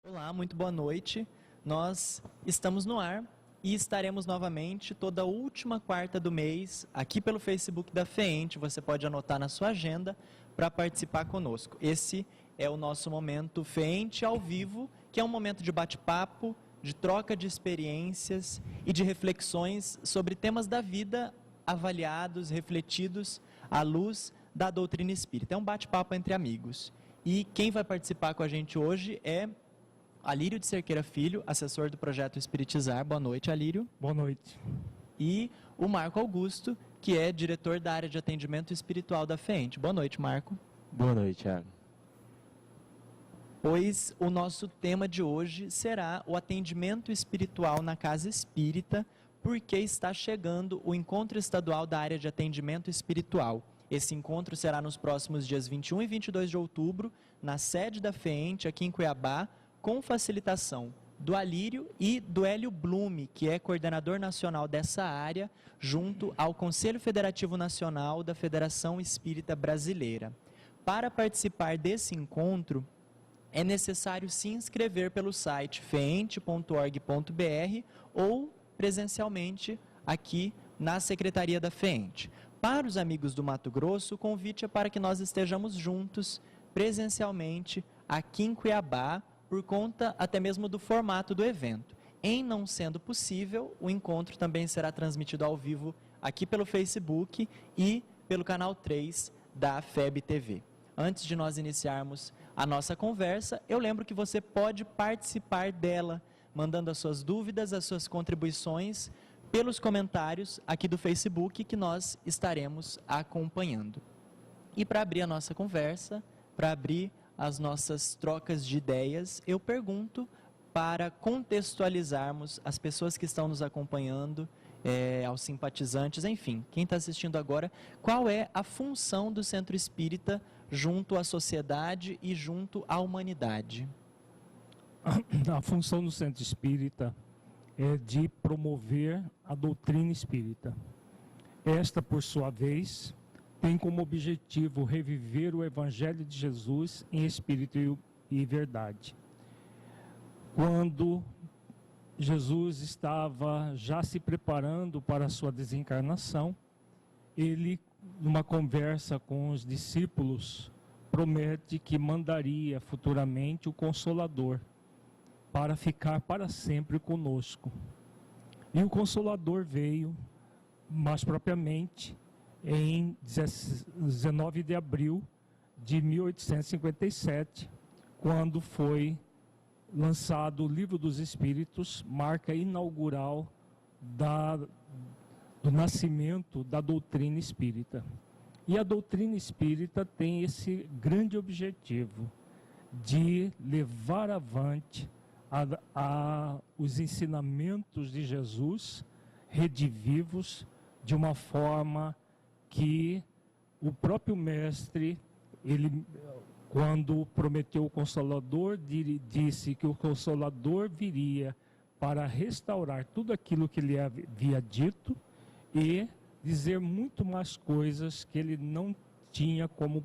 Olá, muito boa noite. Nós estamos no ar e estaremos novamente toda última quarta do mês aqui pelo Facebook da FEENTE. Você pode anotar na sua agenda para participar conosco. Esse é o nosso momento FEENTE ao vivo, que é um momento de bate-papo, de troca de experiências e de reflexões sobre temas da vida avaliados, refletidos à luz da doutrina espírita. É um bate-papo entre amigos. E quem vai participar com a gente hoje é Alírio de Cerqueira Filho, assessor do projeto Espiritizar. Boa noite, Alírio. Boa noite. E o Marco Augusto, que é diretor da área de atendimento espiritual da FEENTE. Boa noite, Marco. Boa noite, Thiago. Pois o nosso tema de hoje será o atendimento espiritual na Casa Espírita, porque está chegando o encontro estadual da área de atendimento espiritual. Esse encontro será nos próximos dias 21 e 22 de outubro, na sede da FEENTE, aqui em Cuiabá, com facilitação do Alírio e do Hélio Blume, que é coordenador nacional dessa área, junto ao Conselho Federativo Nacional da Federação Espírita Brasileira. Para participar desse encontro, é necessário se inscrever pelo site feente.org.br ou presencialmente aqui na Secretaria da FEENTE. Para os amigos do Mato Grosso, o convite é para que nós estejamos juntos presencialmente aqui em Cuiabá, por conta até mesmo do formato do evento. Em não sendo possível, o encontro também será transmitido ao vivo aqui pelo Facebook e pelo canal 3 da FEB TV. Antes de nós iniciarmos a nossa conversa, eu lembro que você pode participar dela, mandando as suas dúvidas, as suas contribuições pelos comentários aqui do Facebook, que nós estaremos acompanhando. E para abrir a nossa conversa, para abrir as nossas trocas de ideias, eu pergunto, para contextualizarmos as pessoas que estão nos acompanhando, aos simpatizantes, enfim, quem está assistindo agora, qual é a função do Centro Espírita junto à sociedade e junto à humanidade? A função do Centro Espírita é de promover a doutrina espírita. Esta, por sua vez, tem como objetivo reviver o Evangelho de Jesus em espírito e verdade. Quando Jesus estava já se preparando para a sua desencarnação, ele, numa conversa com os discípulos, promete que mandaria futuramente o Consolador para ficar para sempre conosco. E o Consolador veio, mais propriamente, em 19 de abril de 1857, quando foi lançado o Livro dos Espíritos, marca inaugural do nascimento da doutrina espírita. E a doutrina espírita tem esse grande objetivo de levar avante os ensinamentos de Jesus, redivivos, de uma forma que o próprio Mestre, ele, quando prometeu o Consolador, disse que o Consolador viria para restaurar tudo aquilo que ele havia dito e dizer muito mais coisas que ele não tinha como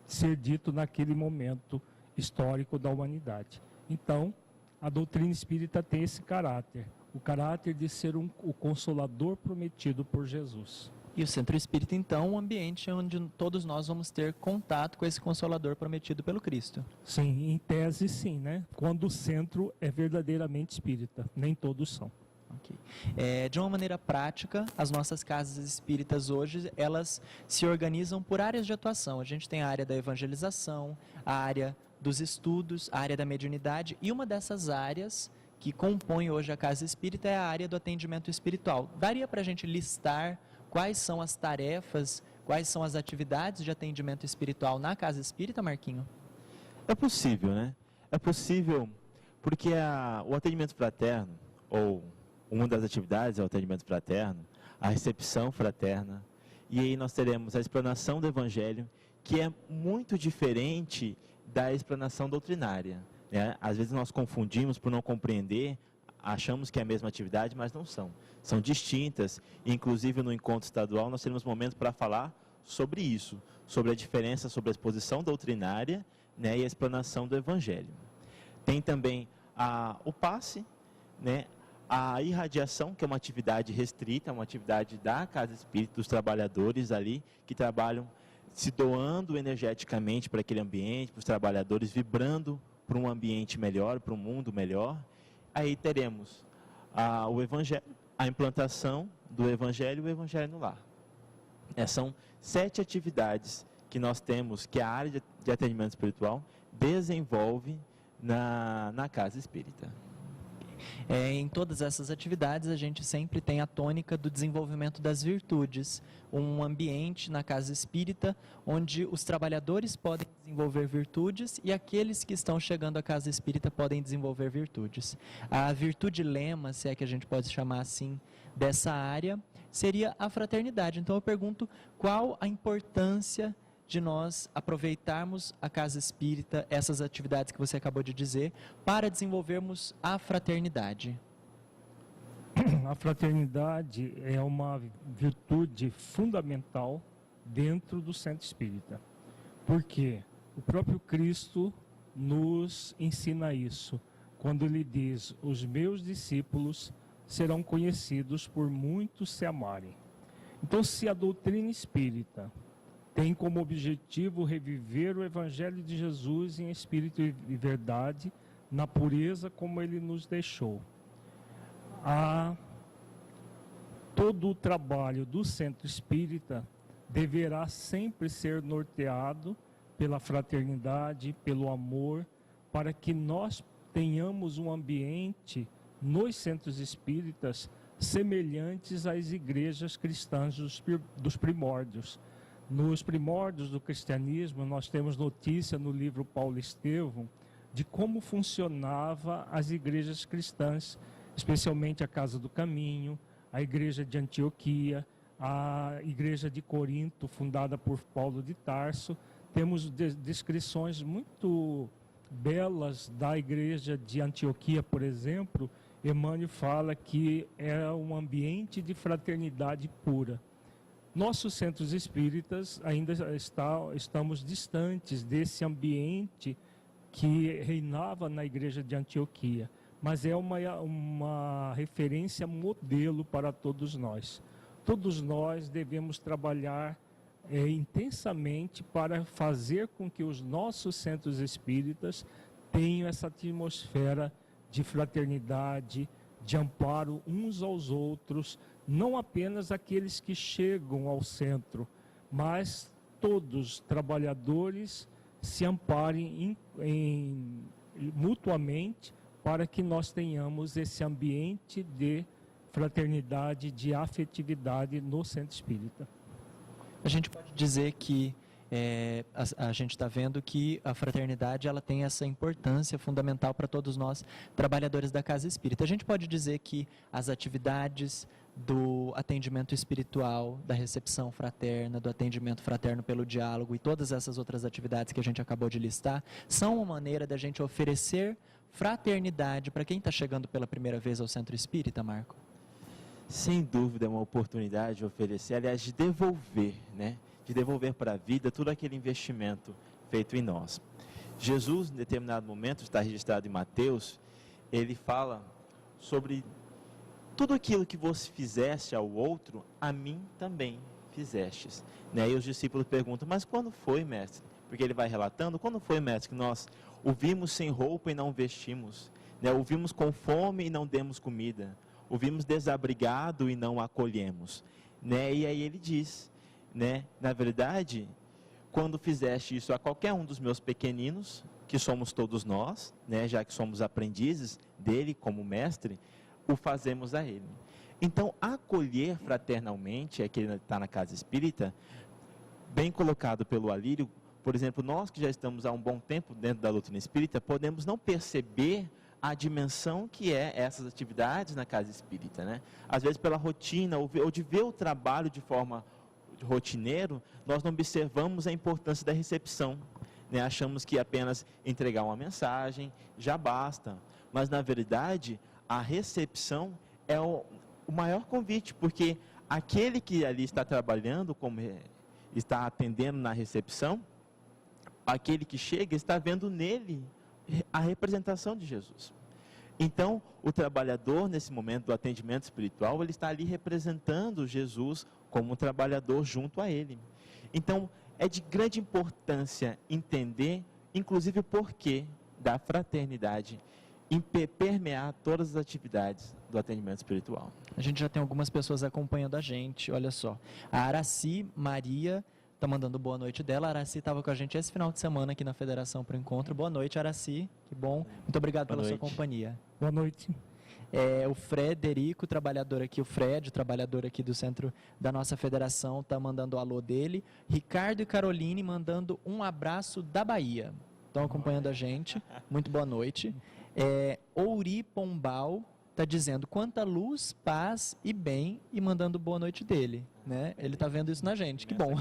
ser dito naquele momento histórico da humanidade. Então, a doutrina espírita tem esse caráter, o caráter de ser o Consolador prometido por Jesus. E o Centro Espírita, então, é um ambiente onde todos nós vamos ter contato com esse Consolador prometido pelo Cristo. Sim, em tese sim, né? Quando o centro é verdadeiramente espírita, nem todos são. Okay. De uma maneira prática, as nossas casas espíritas hoje, elas se organizam por áreas de atuação. A gente tem a área da evangelização, a área dos estudos, a área da mediunidade, e uma dessas áreas que compõe hoje a casa espírita é a área do atendimento espiritual. Daria para a gente listar quais são as tarefas, quais são as atividades de atendimento espiritual na casa espírita, Marquinho? É possível, né? É possível porque o atendimento fraterno, ou uma das atividades é o atendimento fraterno, a recepção fraterna, e aí nós teremos a explanação do Evangelho, que é muito diferente da explanação doutrinária, né? Às vezes nós confundimos por não compreender, achamos que é a mesma atividade, mas não são. São distintas, inclusive no encontro estadual nós teremos momentos para falar sobre isso, sobre a diferença, sobre a exposição doutrinária, né, e a explanação do Evangelho. Tem também o passe, né, a irradiação, que é uma atividade restrita, uma atividade da Casa Espírita, dos trabalhadores ali, que trabalham se doando energeticamente para aquele ambiente, para os trabalhadores, vibrando para um ambiente melhor, para um mundo melhor. Aí teremos o Evangelho, a implantação do Evangelho e o Evangelho no lar. São 7 atividades que nós temos, que a área de atendimento espiritual desenvolve na Casa Espírita. Em todas essas atividades, a gente sempre tem a tônica do desenvolvimento das virtudes, um ambiente na Casa Espírita onde os trabalhadores podem desenvolver virtudes e aqueles que estão chegando à Casa Espírita podem desenvolver virtudes. A virtude lema, se é que a gente pode chamar assim, dessa área, seria a fraternidade. Então eu pergunto, qual a importância de nós aproveitarmos a Casa Espírita, essas atividades que você acabou de dizer, para desenvolvermos a fraternidade? A fraternidade é uma virtude fundamental dentro do centro espírita. Porque o próprio Cristo nos ensina isso, quando ele diz: os meus discípulos serão conhecidos por muitos se amarem. Então, se a doutrina espírita tem como objetivo reviver o Evangelho de Jesus em espírito e verdade, na pureza como ele nos deixou, todo o trabalho do centro espírita deverá sempre ser norteado pela fraternidade, pelo amor, para que nós tenhamos um ambiente nos centros espíritas semelhantes às igrejas cristãs dos primórdios. Nos primórdios do cristianismo, nós temos notícia no livro Paulo Estevão de como funcionava as igrejas cristãs, especialmente a Casa do Caminho, a igreja de Antioquia, a igreja de Corinto, fundada por Paulo de Tarso. Temos descrições muito belas da igreja de Antioquia, por exemplo. Emmanuel fala que é um ambiente de fraternidade pura. Nossos centros espíritas ainda estamos distantes desse ambiente que reinava na igreja de Antioquia, mas é uma referência modelo para todos nós. Todos nós devemos trabalhar intensamente para fazer com que os nossos centros espíritas tenham essa atmosfera de fraternidade, de amparo uns aos outros, não apenas aqueles que chegam ao centro, mas todos trabalhadores se amparem mutuamente para que nós tenhamos esse ambiente de fraternidade, de afetividade no centro espírita. A gente pode dizer que a gente está vendo que a fraternidade ela tem essa importância fundamental para todos nós, trabalhadores da Casa Espírita. A gente pode dizer que as atividades do atendimento espiritual, da recepção fraterna, do atendimento fraterno pelo diálogo e todas essas outras atividades que a gente acabou de listar, são uma maneira da gente oferecer fraternidade para quem está chegando pela primeira vez ao Centro Espírita, Marco? Sem dúvida é uma oportunidade de oferecer, aliás, de devolver, né? De devolver para a vida todo aquele investimento feito em nós. Jesus, em determinado momento, está registrado em Mateus, ele fala sobre tudo aquilo que você fizeste ao outro, a mim também fizestes. Né? E os discípulos perguntam, mas quando foi, mestre? Porque ele vai relatando, quando foi, mestre, que nós o vimos sem roupa e não vestimos, né? O vimos com fome e não demos comida, o vimos desabrigado e não acolhemos. Né? E aí ele diz, né? Na verdade, quando fizeste isso a qualquer um dos meus pequeninos, que somos todos nós, né? Já que somos aprendizes dele como mestre, o fazemos a ele. Então, acolher fraternalmente, é que ele está na Casa Espírita, bem colocado pelo Alírio. Por exemplo, nós que já estamos há um bom tempo dentro da doutrina espírita, podemos não perceber a dimensão que é essas atividades na Casa Espírita, né? Às vezes pela rotina, ou de ver o trabalho de forma rotineiro, nós não observamos a importância da recepção, né? Achamos que apenas entregar uma mensagem já basta, mas na verdade a recepção é o maior convite, porque aquele que ali está trabalhando como está atendendo na recepção, aquele que chega está vendo nele a representação de Jesus. Então, o trabalhador, nesse momento do atendimento espiritual, ele está ali representando Jesus como um trabalhador junto a ele. Então, é de grande importância entender, inclusive, o porquê da fraternidade em permear todas as atividades do atendimento espiritual. A gente já tem algumas pessoas acompanhando a gente, olha só. A Araci Maria está mandando boa noite dela. A Araci estava com a gente esse final de semana aqui na Federação para o Encontro. Boa noite, Araci. Que bom. Muito obrigado pela sua companhia. Boa noite. O Frederico, trabalhador aqui, o Fred, trabalhador aqui do centro da nossa federação, está mandando o alô dele. Ricardo e Caroline mandando um abraço da Bahia. Estão acompanhando a gente. Muito boa noite. Ouri Pombal está dizendo quanta luz, paz e bem e mandando boa noite dele, né? Ele está vendo isso na gente, que bom.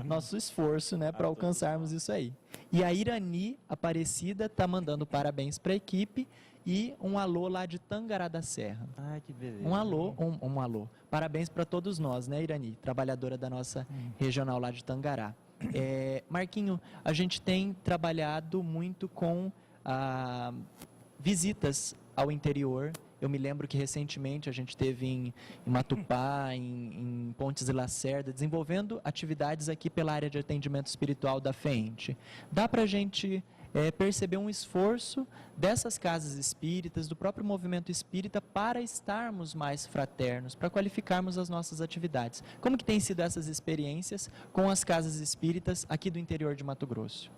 Nosso esforço, né, para alcançarmos isso aí. E a Irani Aparecida está mandando parabéns para a equipe e um alô lá de Tangará da Serra. Ai, que beleza. Um alô, um alô. Parabéns para todos nós, né, Irani? Trabalhadora da nossa regional lá de Tangará. Marquinho, a gente tem trabalhado muito com visitas ao interior. Eu me lembro que recentemente a gente esteve em Matupá, em Pontes e Lacerda, desenvolvendo atividades aqui pela área de atendimento espiritual da FEENTE. Dá para a gente perceber um esforço dessas casas espíritas, do próprio movimento espírita, para estarmos mais fraternos, para qualificarmos as nossas atividades. Como que têm sido essas experiências com as casas espíritas aqui do interior de Mato Grosso?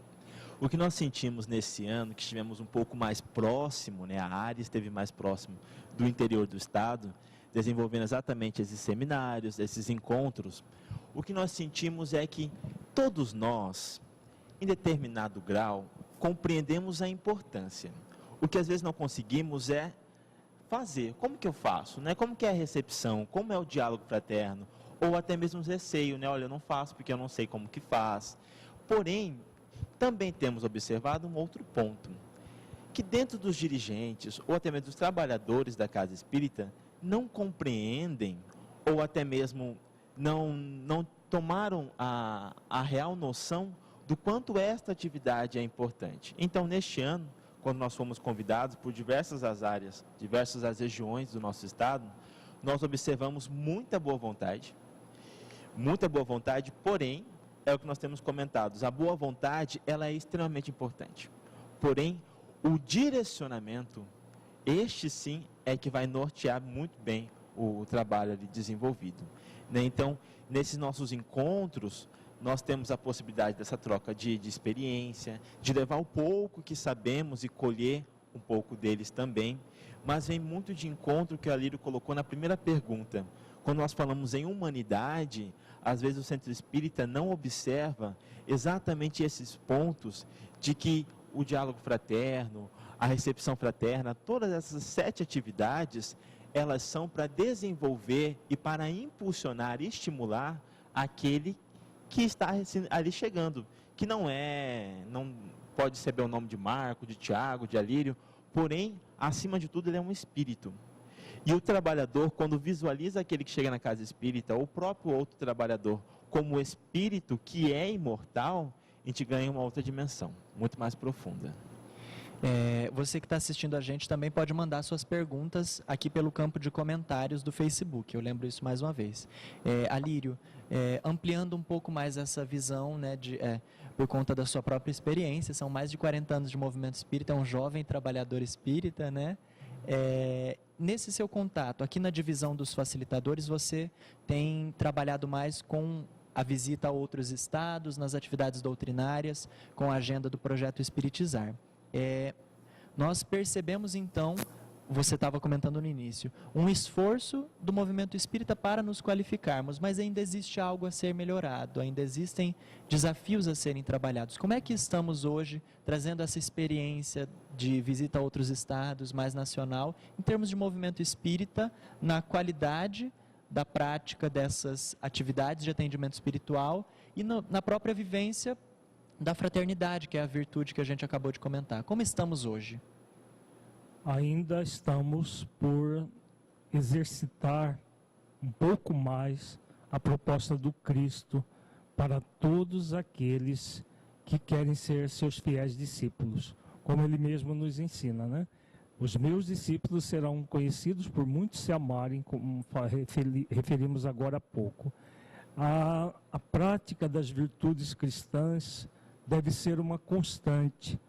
O que nós sentimos nesse ano, que estivemos um pouco mais próximo, né, a área esteve mais próximo do interior do estado, desenvolvendo exatamente esses seminários, esses encontros, o que nós sentimos é que todos nós, em determinado grau, compreendemos a importância. O que às vezes não conseguimos é fazer. Como que eu faço? Né? Como que é a recepção? Como é o diálogo fraterno? Ou até mesmo o receio, né? Olha, eu não faço porque eu não sei como que faz. Porém, também temos observado um outro ponto, que dentro dos dirigentes ou até mesmo dos trabalhadores da casa espírita não compreendem ou até mesmo não tomaram a real noção do quanto esta atividade é importante. Então, neste ano, quando nós fomos convidados por diversas as áreas, diversas as regiões do nosso estado, nós observamos muita boa vontade, porém, é o que nós temos comentado, a boa vontade, ela é extremamente importante. Porém, o direcionamento, este sim, é que vai nortear muito bem o trabalho ali desenvolvido. Né? Então, nesses nossos encontros, nós temos a possibilidade dessa troca de experiência, de levar o pouco que sabemos e colher um pouco deles também, mas vem muito de encontro que o Alírio colocou na primeira pergunta. Quando nós falamos em humanidade, às vezes o centro espírita não observa exatamente esses pontos de que o diálogo fraterno, a recepção fraterna, todas essas 7 atividades, elas são para desenvolver e para impulsionar e estimular aquele que está ali chegando, que não pode saber o nome de Marco, de Tiago, de Alírio, porém, acima de tudo, ele é um espírito. E o trabalhador, quando visualiza aquele que chega na casa espírita, ou o próprio outro trabalhador, como o espírito que é imortal, a gente ganha uma outra dimensão, muito mais profunda. Você que está assistindo a gente também pode mandar suas perguntas aqui pelo campo de comentários do Facebook. Eu lembro isso mais uma vez. Alírio, ampliando um pouco mais essa visão, né, por conta da sua própria experiência, são mais de 40 anos de movimento espírita, é um jovem trabalhador espírita, né? Nesse seu contato, aqui na divisão dos facilitadores, você tem trabalhado mais com a visita a outros estados, nas atividades doutrinárias, com a agenda do projeto Espiritizar. Nós percebemos então, você estava comentando no início, um esforço do movimento espírita para nos qualificarmos, mas ainda existe algo a ser melhorado, ainda existem desafios a serem trabalhados. Como é que estamos hoje trazendo essa experiência de visita a outros estados, mais nacional, em termos de movimento espírita, na qualidade da prática dessas atividades de atendimento espiritual e na própria vivência da fraternidade, que é a virtude que a gente acabou de comentar. Como estamos hoje? Ainda estamos por exercitar um pouco mais a proposta do Cristo para todos aqueles que querem ser seus fiéis discípulos, como ele mesmo nos ensina, né? Os meus discípulos serão conhecidos por muitos se amarem, como referimos agora há pouco. A prática das virtudes cristãs deve ser uma constante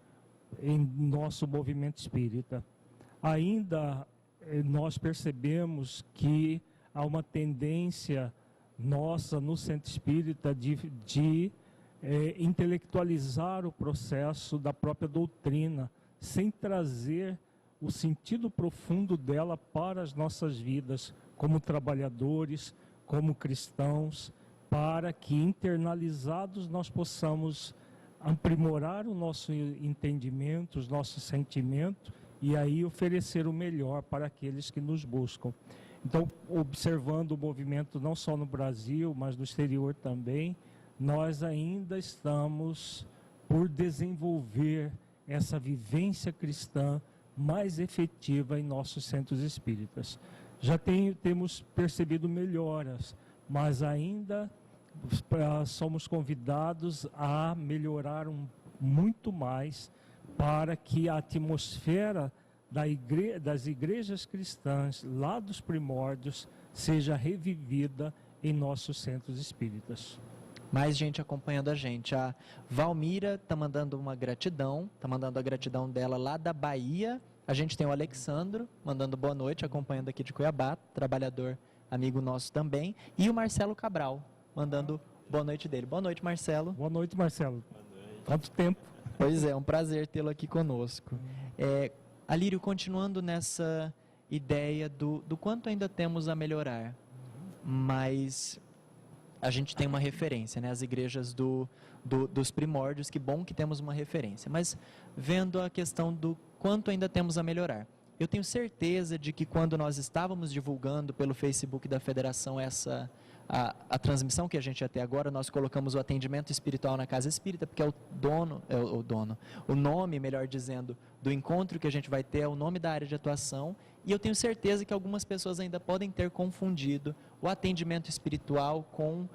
em nosso movimento espírita. Ainda nós percebemos que há uma tendência nossa no centro espírita de intelectualizar o processo da própria doutrina, sem trazer o sentido profundo dela para as nossas vidas, como trabalhadores, como cristãos, para que internalizados nós possamos aprimorar o nosso entendimento, os nossos sentimentos, e aí oferecer o melhor para aqueles que nos buscam. Então, observando o movimento não só no Brasil, mas no exterior também, nós ainda estamos por desenvolver essa vivência cristã mais efetiva em nossos centros espíritas. Já temos percebido melhoras, mas ainda somos convidados a melhorar muito mais para que a atmosfera das igrejas cristãs, lá dos primórdios, seja revivida em nossos centros espíritas. Mais gente acompanhando a gente. A Valmira está mandando uma gratidão, está mandando a gratidão dela lá da Bahia. A gente tem o Alexandro mandando boa noite, acompanhando aqui de Cuiabá, trabalhador, amigo nosso também. E o Marcelo Cabral mandando boa noite dele. Boa noite, Marcelo. Boa noite, Marcelo. Boa noite. Quanto tempo? Pois é um prazer tê-lo aqui conosco. Alírio, continuando nessa ideia do quanto ainda temos a melhorar, mas a gente tem uma referência, né? As igrejas dos primórdios, que bom que temos uma referência. Mas vendo a questão do quanto ainda temos a melhorar, eu tenho certeza de que quando nós estávamos divulgando pelo Facebook da Federação a transmissão que a gente até agora, nós colocamos o atendimento espiritual na Casa Espírita, porque é o nome, melhor dizendo, do encontro que a gente vai ter, é o nome da área de atuação, e eu tenho certeza que algumas pessoas ainda podem ter confundido o atendimento espiritual com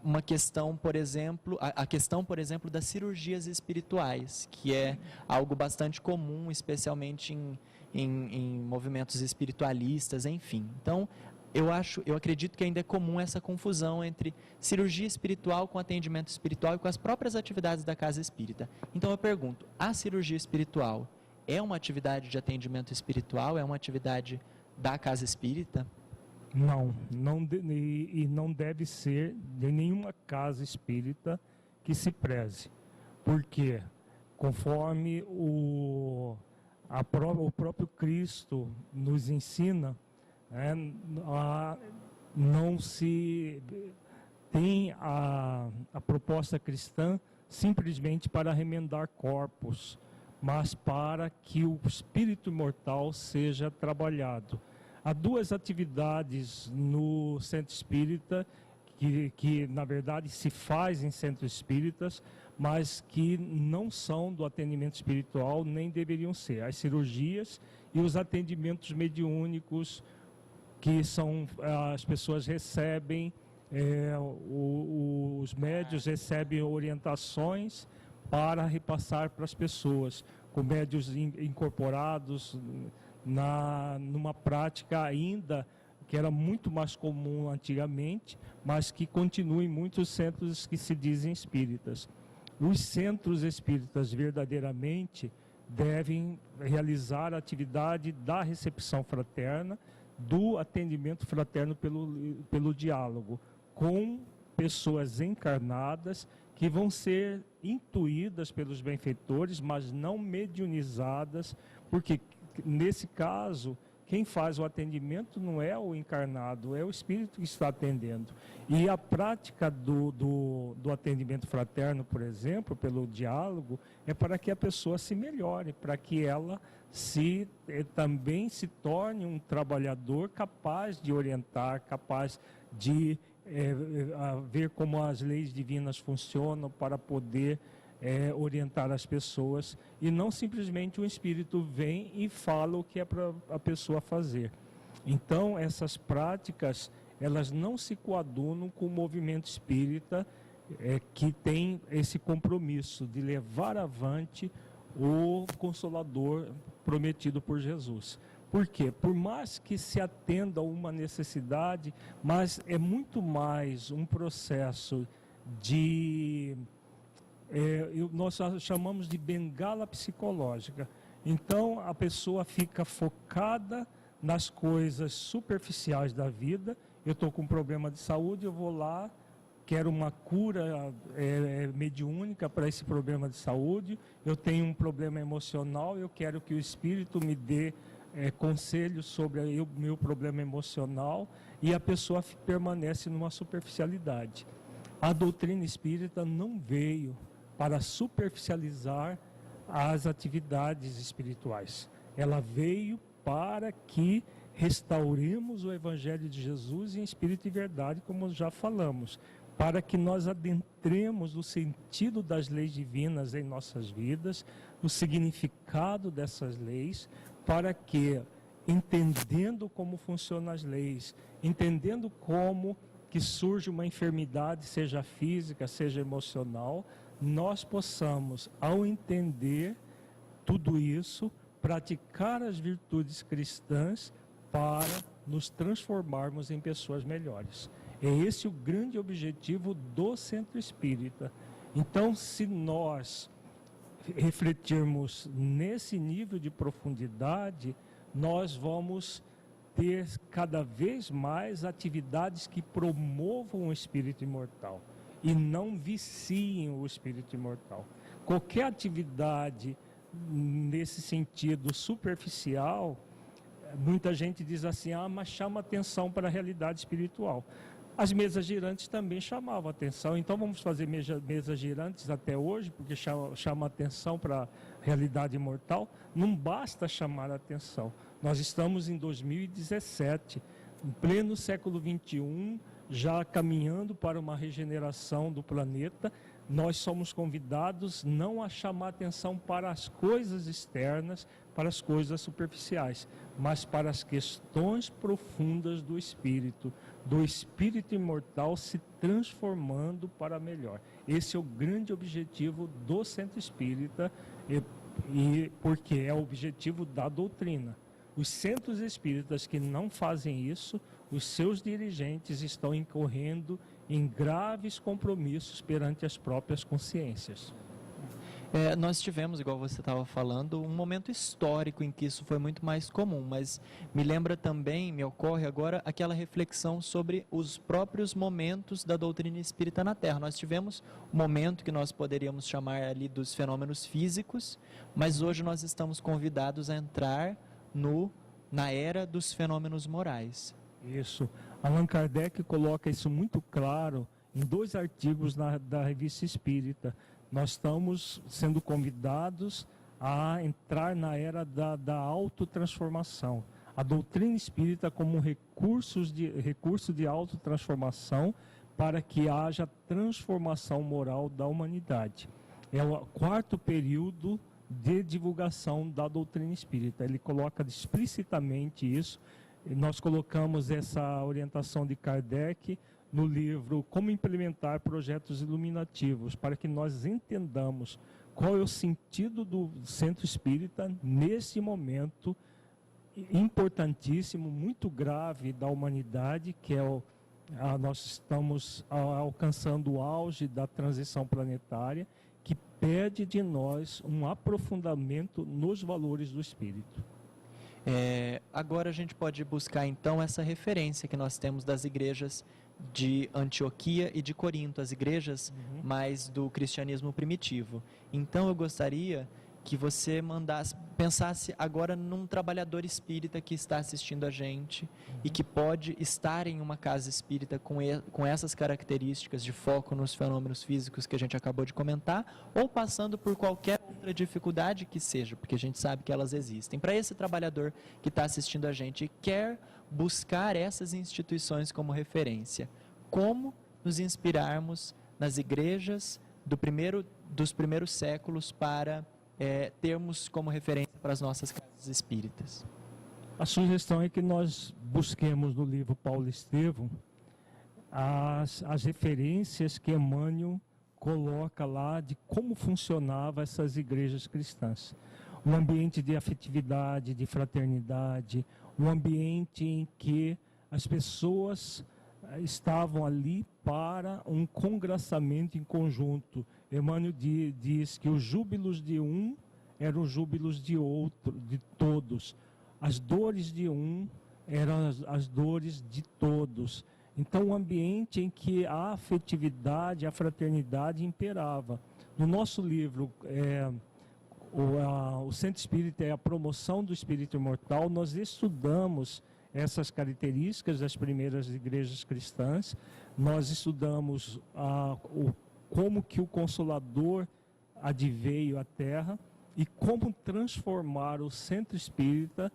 uma questão, por exemplo, a questão, por exemplo, das cirurgias espirituais, que é algo bastante comum, especialmente em movimentos espiritualistas, enfim. Então, eu acredito que ainda é comum essa confusão entre cirurgia espiritual com atendimento espiritual e com as próprias atividades da Casa Espírita. Então eu pergunto, a cirurgia espiritual é uma atividade de atendimento espiritual? É uma atividade da Casa Espírita? Não deve ser de nenhuma casa espírita que se preze. Porque, conforme o próprio Cristo nos ensina, não se tem a proposta cristã simplesmente para remendar corpos, mas para que o espírito imortal seja trabalhado. Há duas atividades no centro espírita que na verdade se faz em centros espíritas, mas que não são do atendimento espiritual, nem deveriam ser: as cirurgias e os atendimentos mediúnicos, que as pessoas recebem, os médios recebem orientações para repassar para as pessoas, com médios incorporados numa prática ainda que era muito mais comum antigamente, mas que continua em muitos centros que se dizem espíritas. Os centros espíritas verdadeiramente devem realizar a atividade da recepção fraterna, do atendimento fraterno pelo diálogo, com pessoas encarnadas que vão ser intuídas pelos benfeitores, mas não mediunizadas, porque nesse caso quem faz o atendimento não é o encarnado, é o espírito que está atendendo. E a prática do atendimento fraterno, por exemplo, pelo diálogo, é para que a pessoa se melhore, para que ela também se torne um trabalhador capaz de orientar, capaz de ver como as leis divinas funcionam para poder orientar as pessoas, e não simplesmente um espírito vem e fala o que é para a pessoa fazer. Então, essas práticas, elas não se coadunam com o movimento espírita que tem esse compromisso de levar avante o Consolador prometido por Jesus. Por quê? Por mais que se atenda a uma necessidade, mas é muito mais um processo de... nós chamamos de bengala psicológica. Então, a pessoa fica focada nas coisas superficiais da vida. Eu estou com um problema de saúde, eu vou lá, quero uma cura mediúnica para esse problema de saúde. Eu tenho um problema emocional, eu quero que o Espírito me dê conselhos sobre o meu problema emocional, e a pessoa permanece numa superficialidade. A doutrina espírita não veio para superficializar as atividades espirituais. Ela veio para que restauremos o Evangelho de Jesus em espírito e verdade, como já falamos, para que nós adentremos o sentido das leis divinas em nossas vidas, o significado dessas leis, para que, entendendo como funcionam as leis, entendendo como que surge uma enfermidade, seja física, seja emocional, nós possamos, ao entender tudo isso, praticar as virtudes cristãs para nos transformarmos em pessoas melhores. É esse o grande objetivo do Centro Espírita. Então, se nós refletirmos nesse nível de profundidade, nós vamos ter cada vez mais atividades que promovam o espírito imortal e não viciem o espírito imortal. Qualquer atividade nesse sentido superficial, muita gente diz assim, mas chama atenção para a realidade espiritual. As mesas girantes também chamavam atenção, então vamos fazer mesas girantes até hoje, porque chama atenção para a realidade imortal. Não basta chamar atenção. Nós estamos em 2017, em pleno século XXI, já caminhando para uma regeneração do planeta. Nós somos convidados não a chamar atenção para as coisas externas, para as coisas superficiais, mas para as questões profundas do espírito imortal se transformando para melhor. Esse é o grande objetivo do Centro Espírita, e porque é o objetivo da doutrina. Os centros espíritas que não fazem isso, os seus dirigentes estão incorrendo em graves compromissos perante as próprias consciências. Nós tivemos, igual você estava falando, um momento histórico em que isso foi muito mais comum, mas me lembra também, me ocorre agora, aquela reflexão sobre os próprios momentos da doutrina espírita na Terra. Nós tivemos um momento que nós poderíamos chamar ali dos fenômenos físicos, mas hoje nós estamos convidados a entrar na era dos fenômenos morais. Isso. Allan Kardec coloca isso muito claro em 2 artigos da Revista Espírita. Nós estamos sendo convidados a entrar na era da autotransformação. A doutrina espírita como recurso de autotransformação para que haja transformação moral da humanidade. É o 4º período de divulgação da doutrina espírita. Ele coloca explicitamente isso. Nós colocamos essa orientação de Kardec no livro Como Implementar Projetos Iluminativos, para que nós entendamos qual é o sentido do Centro Espírita nesse momento importantíssimo, muito grave da humanidade, que é nós estamos alcançando o auge da transição planetária, que pede de nós um aprofundamento nos valores do Espírito. Agora a gente pode buscar então essa referência que nós temos das igrejas de Antioquia e de Corinto, as igrejas mais do cristianismo primitivo. Então eu gostaria que você pensasse agora num trabalhador espírita que está assistindo a gente e que pode estar em uma casa espírita com essas características de foco nos fenômenos físicos que a gente acabou de comentar, ou passando por qualquer outra dificuldade que seja, porque a gente sabe que elas existem. Para esse trabalhador que está assistindo a gente e quer buscar essas instituições como referência, como nos inspirarmos nas igrejas dos primeiros séculos para termos como referência para as nossas casas espíritas? A sugestão é que nós busquemos no livro Paulo Estevam as referências que Emmanuel coloca lá de como funcionavam essas igrejas cristãs. Um ambiente de afetividade, de fraternidade, um ambiente em que as pessoas estavam ali para um congraçamento em conjunto. Emmanuel diz que os júbilos de um eram os júbilos de outro, de todos. As dores de um eram as dores de todos. Então, um ambiente em que a afetividade, a fraternidade imperava. No nosso livro, o Centro Espírita é a promoção do espírito imortal, nós estudamos essas características das primeiras igrejas cristãs, nós estudamos como que o Consolador adveio à Terra e como transformar o Centro Espírita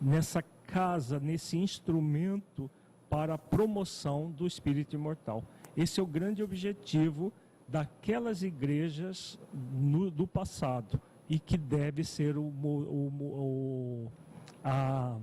nessa casa, nesse instrumento para a promoção do espírito imortal. Esse é o grande objetivo daquelas igrejas do passado e que deve ser a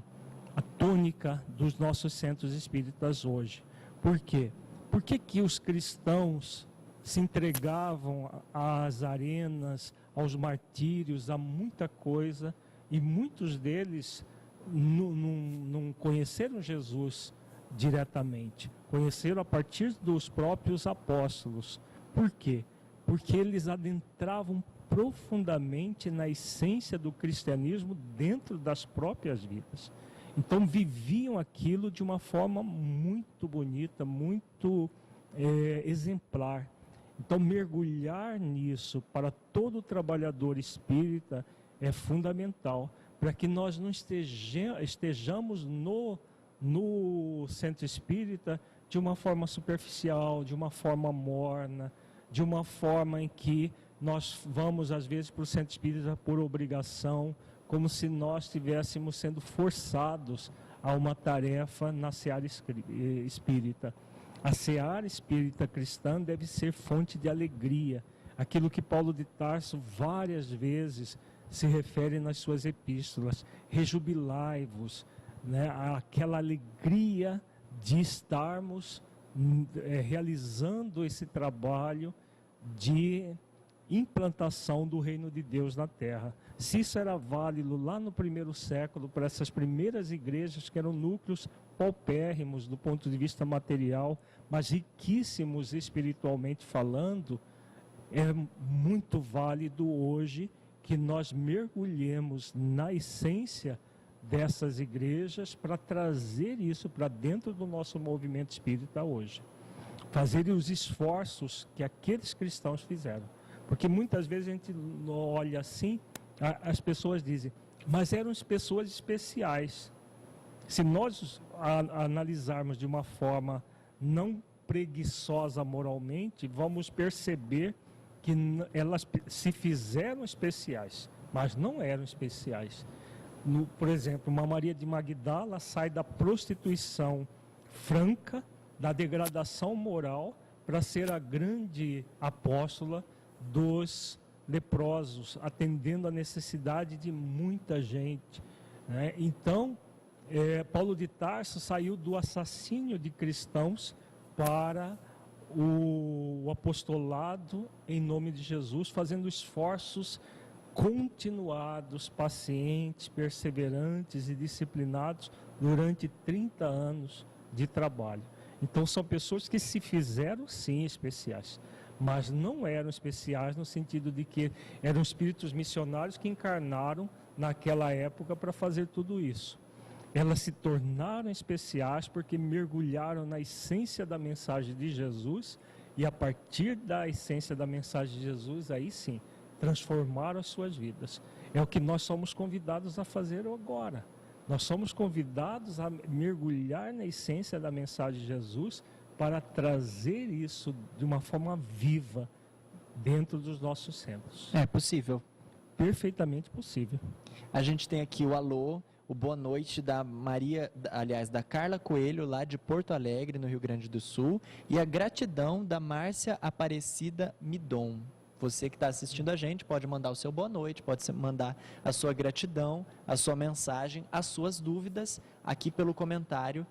tônica dos nossos centros espíritas hoje. Por quê? Por que os cristãos se entregavam às arenas, aos martírios, a muita coisa, e muitos deles não conheceram Jesus diretamente, conheceram a partir dos próprios apóstolos. Por quê? Porque eles adentravam profundamente na essência do cristianismo dentro das próprias vidas. Então viviam aquilo de uma forma muito bonita, muito exemplar. Então mergulhar nisso para todo trabalhador espírita é fundamental, para que nós não estejamos no centro espírita de uma forma superficial, de uma forma morna, de uma forma em que nós vamos às vezes para o centro espírita por obrigação, como se nós estivéssemos sendo forçados a uma tarefa na seara espírita. A seara espírita cristã deve ser fonte de alegria, aquilo que Paulo de Tarso várias vezes se refere nas suas epístolas. Rejubilai-vos, né? Aquela alegria de estarmos realizando esse trabalho de implantação do reino de Deus na terra. Se isso era válido lá no primeiro século para essas primeiras igrejas que eram núcleos paupérrimos do ponto de vista material, mas riquíssimos espiritualmente falando, é muito válido hoje que nós mergulhemos na essência dessas igrejas para trazer isso para dentro do nosso movimento espírita hoje. Fazer os esforços que aqueles cristãos fizeram. Porque muitas vezes a gente olha assim, as pessoas dizem, mas eram pessoas especiais. Se nós analisarmos de uma forma não preguiçosa moralmente, vamos perceber que elas se fizeram especiais, mas não eram especiais. Por exemplo, uma Maria de Magdala sai da prostituição franca, da degradação moral, para ser a grande apóstola dos leprosos, atendendo a necessidade de muita gente, né? Então, Paulo de Tarso saiu do assassínio de cristãos para o apostolado em nome de Jesus, fazendo esforços continuados, pacientes, perseverantes e disciplinados durante 30 anos de trabalho. Então são pessoas que se fizeram sim especiais, mas não eram especiais no sentido de que eram espíritos missionários que encarnaram naquela época para fazer tudo isso. Elas se tornaram especiais porque mergulharam na essência da mensagem de Jesus e a partir da essência da mensagem de Jesus, aí sim, transformaram as suas vidas. É o que nós somos convidados a fazer agora. Nós somos convidados a mergulhar na essência da mensagem de Jesus para trazer isso de uma forma viva dentro dos nossos centros. É possível. Perfeitamente possível. A gente tem aqui o alô, o boa noite da da Carla Coelho, lá de Porto Alegre, no Rio Grande do Sul, e a gratidão da Márcia Aparecida Midon. Você que está assistindo a gente pode mandar o seu boa noite, pode mandar a sua gratidão, a sua mensagem, as suas dúvidas aqui pelo comentário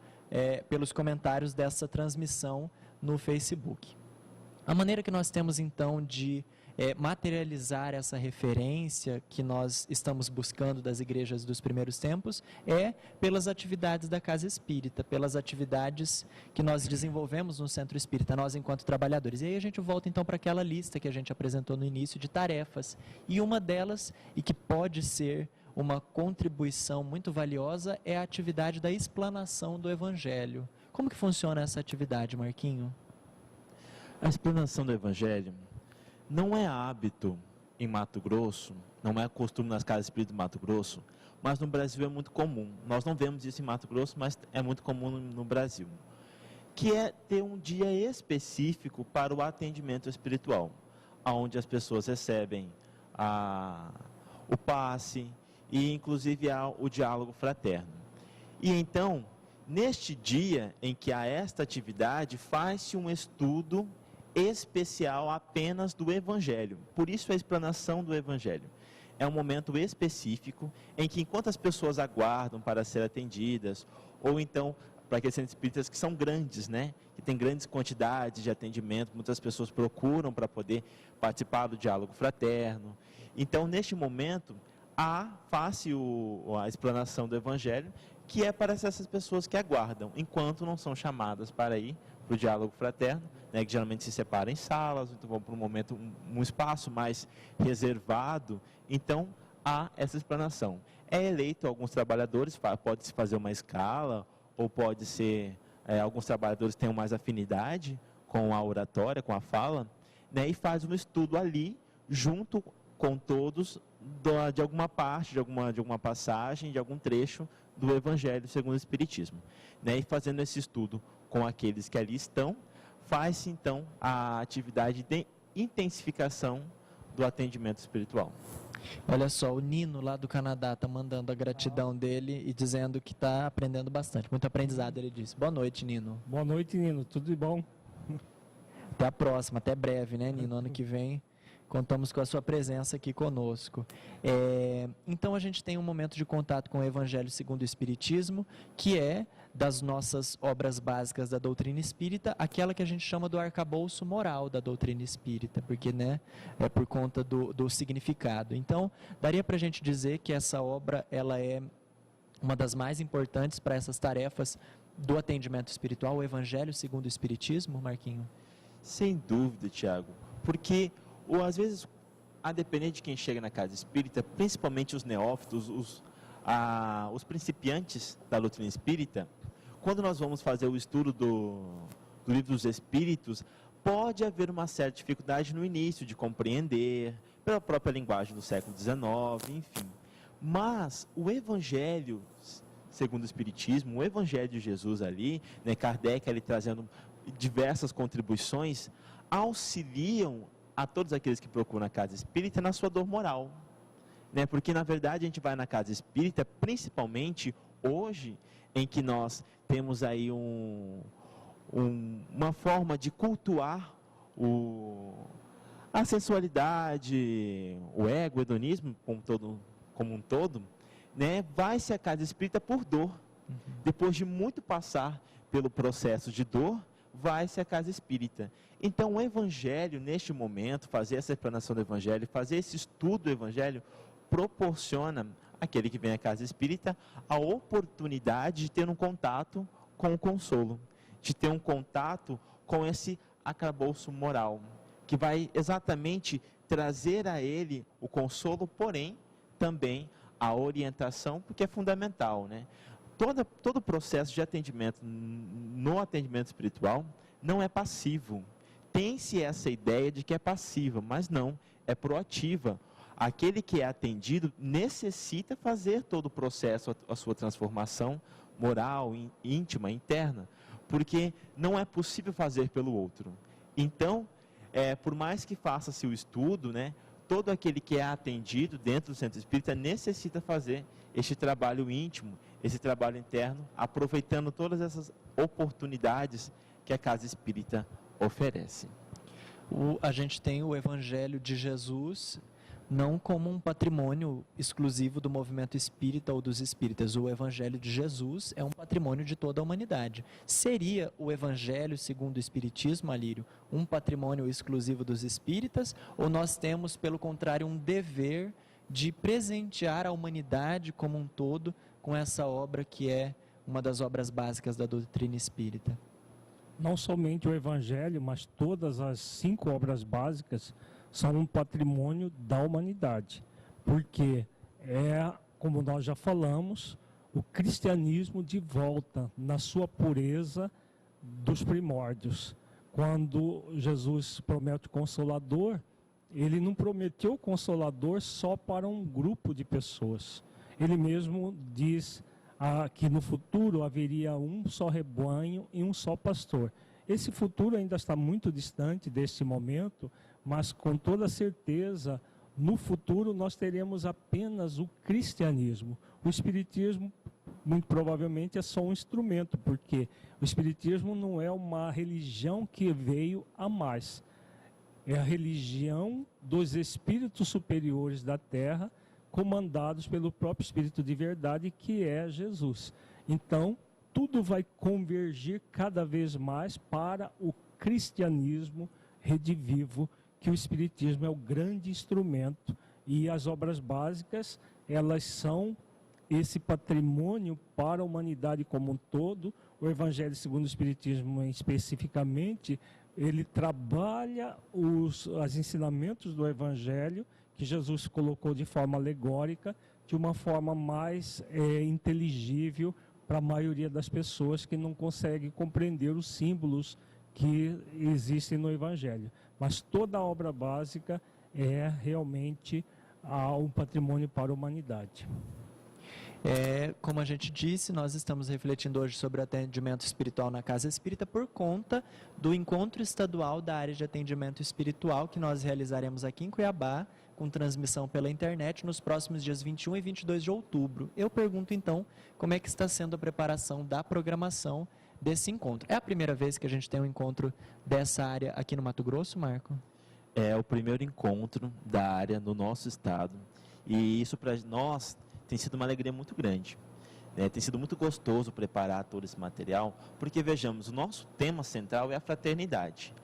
pelos comentários dessa transmissão no Facebook. A maneira que nós temos, então, de materializar essa referência que nós estamos buscando das igrejas dos primeiros tempos é pelas atividades da Casa Espírita, pelas atividades que nós desenvolvemos no Centro Espírita, nós enquanto trabalhadores. E aí a gente volta, então, para aquela lista que a gente apresentou no início de tarefas. E uma delas, e que pode ser uma contribuição muito valiosa, é a atividade da explanação do Evangelho. Como que funciona essa atividade, Marquinho? A explanação do Evangelho não é hábito em Mato Grosso, não é costume nas casas espíritas do Mato Grosso, mas no Brasil é muito comum. Nós não vemos isso em Mato Grosso, mas é muito comum no Brasil. Que é ter um dia específico para o atendimento espiritual, onde as pessoas recebem o passe e inclusive há o diálogo fraterno. E então, neste dia em que há esta atividade, faz-se um estudo especial apenas do Evangelho. Por isso a explanação do Evangelho. É um momento específico em que, enquanto as pessoas aguardam para ser atendidas, ou então para aqueles centros espíritas que são grandes, né? Que tem grandes quantidades de atendimento, muitas pessoas procuram para poder participar do diálogo fraterno. Então, neste momento, faz-se a explanação do Evangelho, que é para essas pessoas que aguardam, enquanto não são chamadas para ir para o diálogo fraterno, né, que geralmente se separam em salas, então vão para um momento, um espaço mais reservado. Então, há essa explanação. É eleito alguns trabalhadores, pode-se fazer uma escala, ou pode ser, alguns trabalhadores tenham mais afinidade com a oratória, com a fala, né, e faz um estudo ali, junto com todos, de alguma parte, de alguma passagem, de algum trecho do Evangelho segundo o Espiritismo. Né, e fazendo esse estudo com aqueles que ali estão, faz-se então a atividade de intensificação do atendimento espiritual. Olha só, o Nino lá do Canadá está mandando a gratidão dele e dizendo que está aprendendo bastante. Muito aprendizado, ele disse. Boa noite, Nino. Boa noite, Nino. Tudo de bom? Até a próxima, até breve, né, Nino? Ano que vem contamos com a sua presença aqui conosco. Então a gente tem um momento de contato com o Evangelho segundo o Espiritismo, que é das nossas obras básicas da doutrina espírita, aquela que a gente chama do arcabouço moral da doutrina espírita, porque, né, é por conta do significado. Então, daria para a gente dizer que essa obra, ela é uma das mais importantes para essas tarefas do atendimento espiritual, o Evangelho segundo o Espiritismo, Marquinho? Sem dúvida, Tiago, porque às vezes, a depender de quem chega na casa espírita, principalmente os neófitos, os principiantes da doutrina espírita, quando nós vamos fazer o estudo do Livro dos Espíritos, pode haver uma certa dificuldade no início de compreender, pela própria linguagem do século XIX, enfim. Mas o Evangelho, segundo o Espiritismo, o Evangelho de Jesus ali, né, Kardec ali trazendo diversas contribuições, auxiliam a todos aqueles que procuram a casa espírita na sua dor moral, né? Porque na verdade a gente vai na casa espírita principalmente hoje, em que nós temos aí uma forma de cultuar a sensualidade, o ego, o hedonismo como um todo, né? Vai-se à casa espírita por dor. Depois de muito passar pelo processo de dor, vai-se à casa espírita. Então o Evangelho, neste momento, fazer essa explanação do Evangelho, fazer esse estudo do Evangelho, proporciona àquele que vem à casa espírita a oportunidade de ter um contato com o consolo, de ter um contato com esse arcabouço moral, que vai exatamente trazer a ele o consolo, porém também a orientação, porque é fundamental, né? Todo o processo de atendimento no atendimento espiritual não é passivo. Tem-se essa ideia de que é passiva, mas não, é proativa. Aquele que é atendido necessita fazer todo o processo, a sua transformação moral, íntima, interna, porque não é possível fazer pelo outro. Então, por mais que faça-se o estudo, né, todo aquele que é atendido dentro do centro espírita necessita fazer este trabalho íntimo, esse trabalho interno, aproveitando todas essas oportunidades que a casa espírita oferece. A gente tem o Evangelho de Jesus não como um patrimônio exclusivo do movimento espírita ou dos espíritas. O Evangelho de Jesus é um patrimônio de toda a humanidade. Seria o Evangelho segundo o Espiritismo, Alírio, um patrimônio exclusivo dos espíritas? Ou nós temos, pelo contrário, um dever de presentear a humanidade como um todo com essa obra que é uma das obras básicas da doutrina espírita? Não somente o Evangelho, mas todas as 5 obras básicas são um patrimônio da humanidade, porque como nós já falamos, o cristianismo de volta na sua pureza dos primórdios. Quando Jesus promete o Consolador, ele não prometeu o Consolador só para um grupo de pessoas. Ele mesmo diz que no futuro haveria um só rebanho e um só pastor. Esse futuro ainda está muito distante deste momento, mas com toda certeza, no futuro nós teremos apenas o cristianismo. O espiritismo, muito provavelmente, é só um instrumento, porque o espiritismo não é uma religião que veio a mais. É a religião dos espíritos superiores da Terra, comandados pelo próprio Espírito de verdade, que é Jesus. Então, tudo vai convergir cada vez mais para o cristianismo redivivo, que o Espiritismo é o grande instrumento, e as obras básicas, elas são esse patrimônio para a humanidade como um todo. O Evangelho segundo o Espiritismo, especificamente, ele trabalha os ensinamentos do Evangelho, que Jesus colocou de forma alegórica, de uma forma mais inteligível para a maioria das pessoas que não conseguem compreender os símbolos que existem no Evangelho. Mas toda a obra básica é realmente um patrimônio para a humanidade. Como a gente disse, nós estamos refletindo hoje sobre o atendimento espiritual na Casa Espírita por conta do encontro estadual da área de atendimento espiritual que nós realizaremos aqui em Cuiabá, com transmissão pela internet, nos próximos dias 21 e 22 de outubro. Eu pergunto então, como é que está sendo a preparação da programação desse encontro? É a primeira vez que a gente tem um encontro dessa área aqui no Mato Grosso, Marco? É o primeiro encontro da área no nosso estado, e isso para nós tem sido uma alegria muito grande. Tem sido muito gostoso preparar todo esse material, porque vejamos, o nosso tema central é a fraternidade.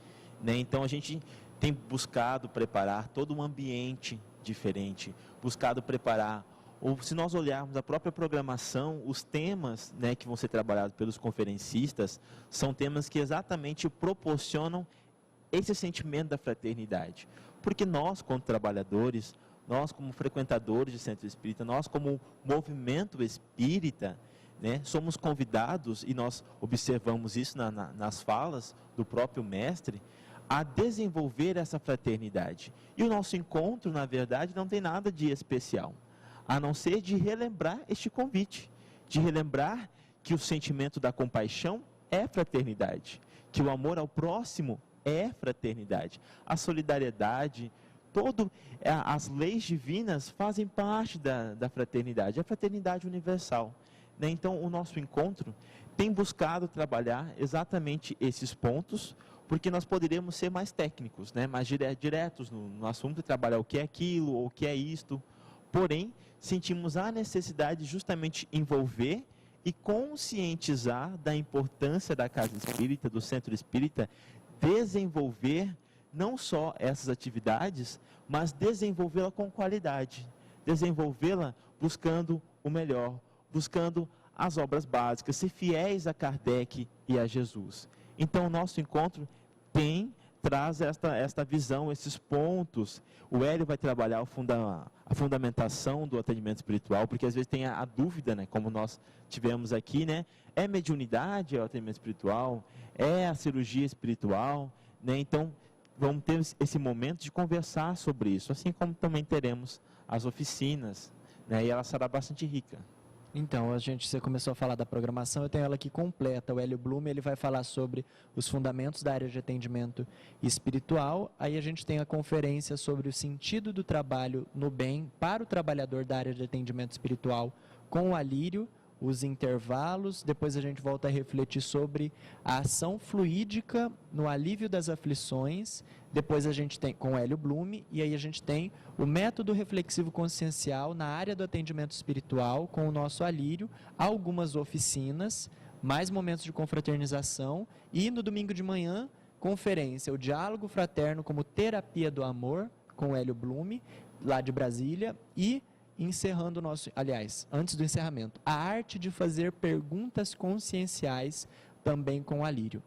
Então a gente tem buscado preparar todo um ambiente diferente, buscado preparar, ou se nós olharmos a própria programação, os temas que vão ser trabalhados pelos conferencistas, são temas que exatamente proporcionam esse sentimento da fraternidade. Porque nós, como trabalhadores, nós como frequentadores de centro espírita, nós como movimento espírita, somos convidados, e nós observamos isso nas falas do próprio mestre, a desenvolver essa fraternidade. E o nosso encontro, na verdade, não tem nada de especial, a não ser de relembrar este convite, de relembrar que o sentimento da compaixão é fraternidade, que o amor ao próximo é fraternidade, a solidariedade, as leis divinas fazem parte da fraternidade, a fraternidade universal. Então, o nosso encontro tem buscado trabalhar exatamente esses pontos, porque nós poderíamos ser mais técnicos, mais diretos no assunto, e trabalhar o que é aquilo, ou o que é isto. Porém, sentimos a necessidade de justamente envolver e conscientizar da importância da Casa Espírita, do Centro Espírita, desenvolver não só essas atividades, mas desenvolvê-la com qualidade, desenvolvê-la buscando o melhor, buscando as obras básicas, ser fiéis a Kardec e a Jesus. Então, o nosso encontro traz esta visão, esses pontos. O Hélio vai trabalhar a fundamentação do atendimento espiritual, porque às vezes tem a dúvida, como nós tivemos aqui, é mediunidade o atendimento espiritual? É a cirurgia espiritual? Então, vamos ter esse momento de conversar sobre isso, assim como também teremos as oficinas, e ela será bastante rica. Então, você começou a falar da programação, eu tenho ela aqui completa. O Hélio Blume, ele vai falar sobre os fundamentos da área de atendimento espiritual. Aí a gente tem a conferência sobre o sentido do trabalho no bem para o trabalhador da área de atendimento espiritual com o Alírio, os intervalos, depois a gente volta a refletir sobre a ação fluídica no alívio das aflições, depois a gente tem com Hélio Blume, e aí a gente tem o método reflexivo consciencial na área do atendimento espiritual com o nosso Alírio, algumas oficinas, mais momentos de confraternização, e no domingo de manhã, conferência, o Diálogo Fraterno como Terapia do Amor, com Hélio Blume, lá de Brasília, e encerrando o nosso, aliás, antes do encerramento, a arte de fazer perguntas conscienciais, também com Alírio.